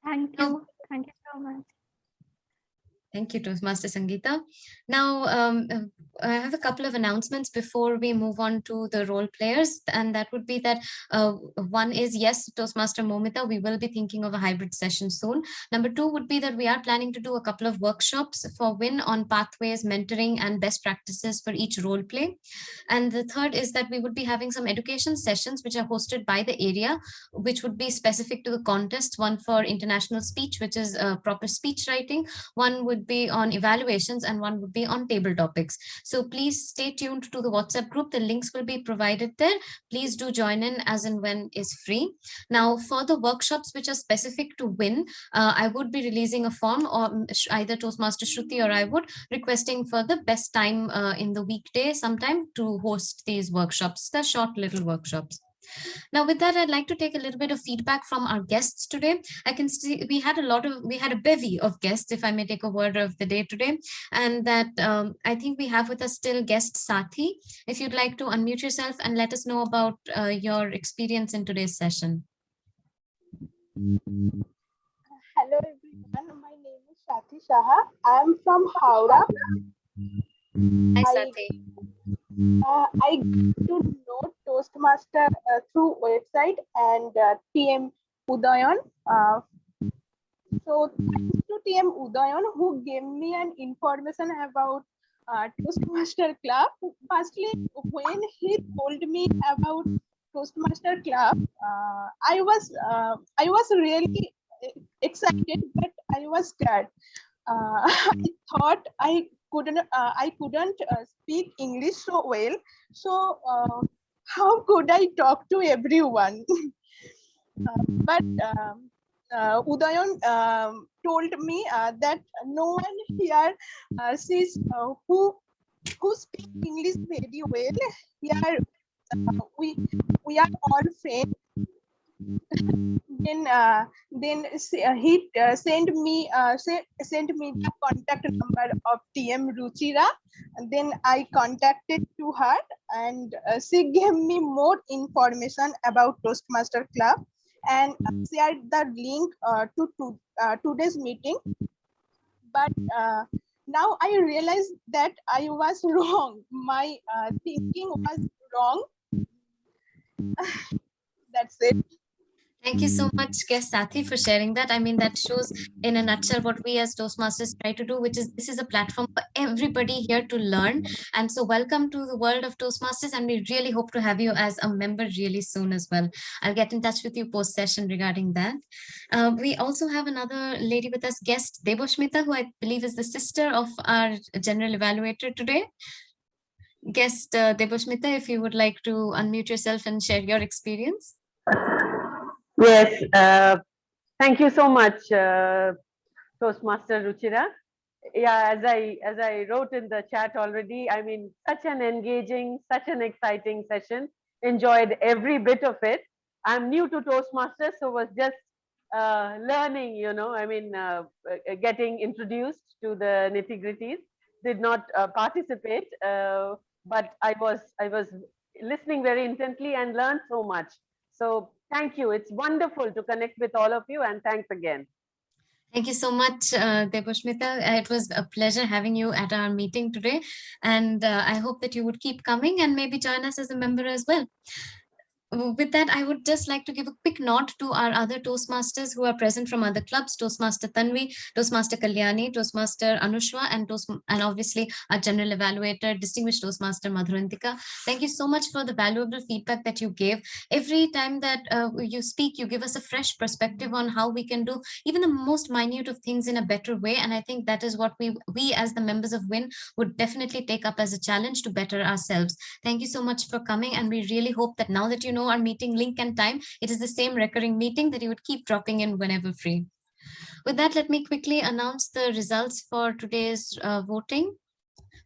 Thank you. Thank you so much. Thank you, Toastmaster Sangeeta. Now, I have a couple of announcements before we move on to the role players. And that would be that one is, yes, Toastmaster Momita, we will be thinking of a hybrid session soon. Number two would be that we are planning to do a couple of workshops for WIN on pathways, mentoring, and best practices for each role play. And the third is that we would be having some education sessions which are hosted by the area, which would be specific to the contest, one for international speech, which is proper speech writing, one would be on evaluations, and one would be on table topics. So please stay tuned to the WhatsApp group. The links will be provided there. Please do join in as and when is free. Now, for the workshops which are specific to WIN, I would be releasing a form, or either Toastmaster Shruti or I would, requesting for the best time in the weekday sometime to host these workshops, the short little workshops. Now, with that, I'd like to take a little bit of feedback from our guests today. I can see we had a bevy of guests, if I may take a word of the day today, and that I think we have with us still guest Sathi. If you'd like to unmute yourself and let us know about your experience in today's session. Hello everyone, my name is Sathi Saha. I am from Howrah. Hi, Sathi. I got to know Toastmaster through website and TM Udayan. So thanks to TM Udayan who gave me an information about Toastmaster Club. Firstly, when he told me about Toastmaster Club, I was really excited, but I was scared. I thought I couldn't speak English so well. So how could I talk to everyone? But Udayan told me that no one here sees who speak English very well. Here we are all friends. Then he sent me the contact number of TM Ruchira, and then I contacted to her, and she gave me more information about Toastmaster Club and shared the link to today's meeting. But now I realized that I was wrong. My thinking was wrong. That's it. Thank you so much, guest Sathi, for sharing that. I mean, that shows in a nutshell what we as Toastmasters try to do, which is this is a platform for everybody here to learn. And so welcome to the world of Toastmasters, and we really hope to have you as a member really soon as well. I'll get in touch with you post-session regarding that. We also have another lady with us, guest Deboshmita, who I believe is the sister of our general evaluator today. Guest Deboshmita, if you would like to unmute yourself and share your experience. Yes, thank you so much, Toastmaster Ruchira. Yeah, as I wrote in the chat already, I mean, such an engaging, such an exciting session. Enjoyed every bit of it. I'm new to Toastmasters, so was just learning, you know, I mean, getting introduced to the nitty-gritties. Did not participate, but I was listening very intently and learned so much. So thank you. It's wonderful to connect with all of you, and thanks again. Thank you so much, Deboshmita. It was a pleasure having you at our meeting today. And I hope that you would keep coming and maybe join us as a member as well. With that, I would just like to give a quick nod to our other Toastmasters who are present from other clubs: Toastmaster Tanvi, Toastmaster Kalyani, Toastmaster Anushwa, and obviously our general evaluator, distinguished Toastmaster Madhurantika. Thank you so much for the valuable feedback that you gave. Every time that you speak, you give us a fresh perspective on how we can do even the most minute of things in a better way. And I think that is what we as the members of WIN would definitely take up as a challenge to better ourselves. Thank you so much for coming, and we really hope that now that you know our meeting link and time, it is the same recurring meeting, that you would keep dropping in whenever free. With that, let me quickly announce the results for today's voting.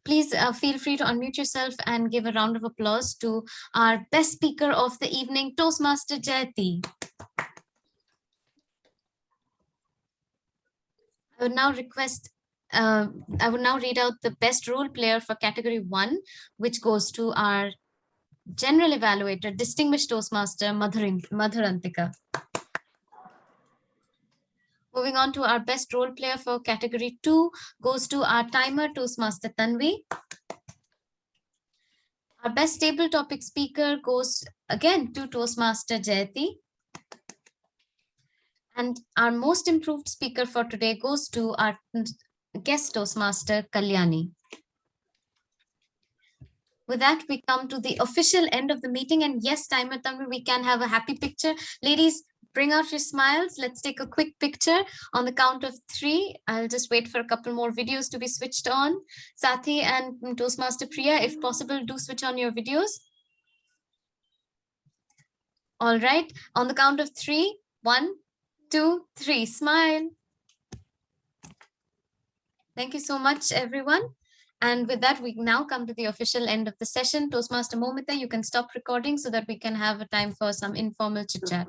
Please feel free to unmute yourself and give a round of applause to our best speaker of the evening, Toastmaster Jayati. I would now read out the best role player for category 1, which goes to our general evaluator, distinguished Toastmaster Madhurantika. Moving on to our best role player for category 2 goes to our timer, Toastmaster Tanvi. Our best table topic speaker goes again to Toastmaster Jayati. And our most improved speaker for today goes to our guest Toastmaster Kalyani. With that, we come to the official end of the meeting. And yes, timer Tanvi, we can have a happy picture. Ladies, bring out your smiles. Let's take a quick picture on the count of 3. I'll just wait for a couple more videos to be switched on. Sathi and Toastmaster Priya, if possible, do switch on your videos. All right, on the count of 3, 1, 2, 3, smile. Thank you so much, everyone. And with that, we now come to the official end of the session. Toastmaster Momita, you can stop recording so that we can have a time for some informal chit chat.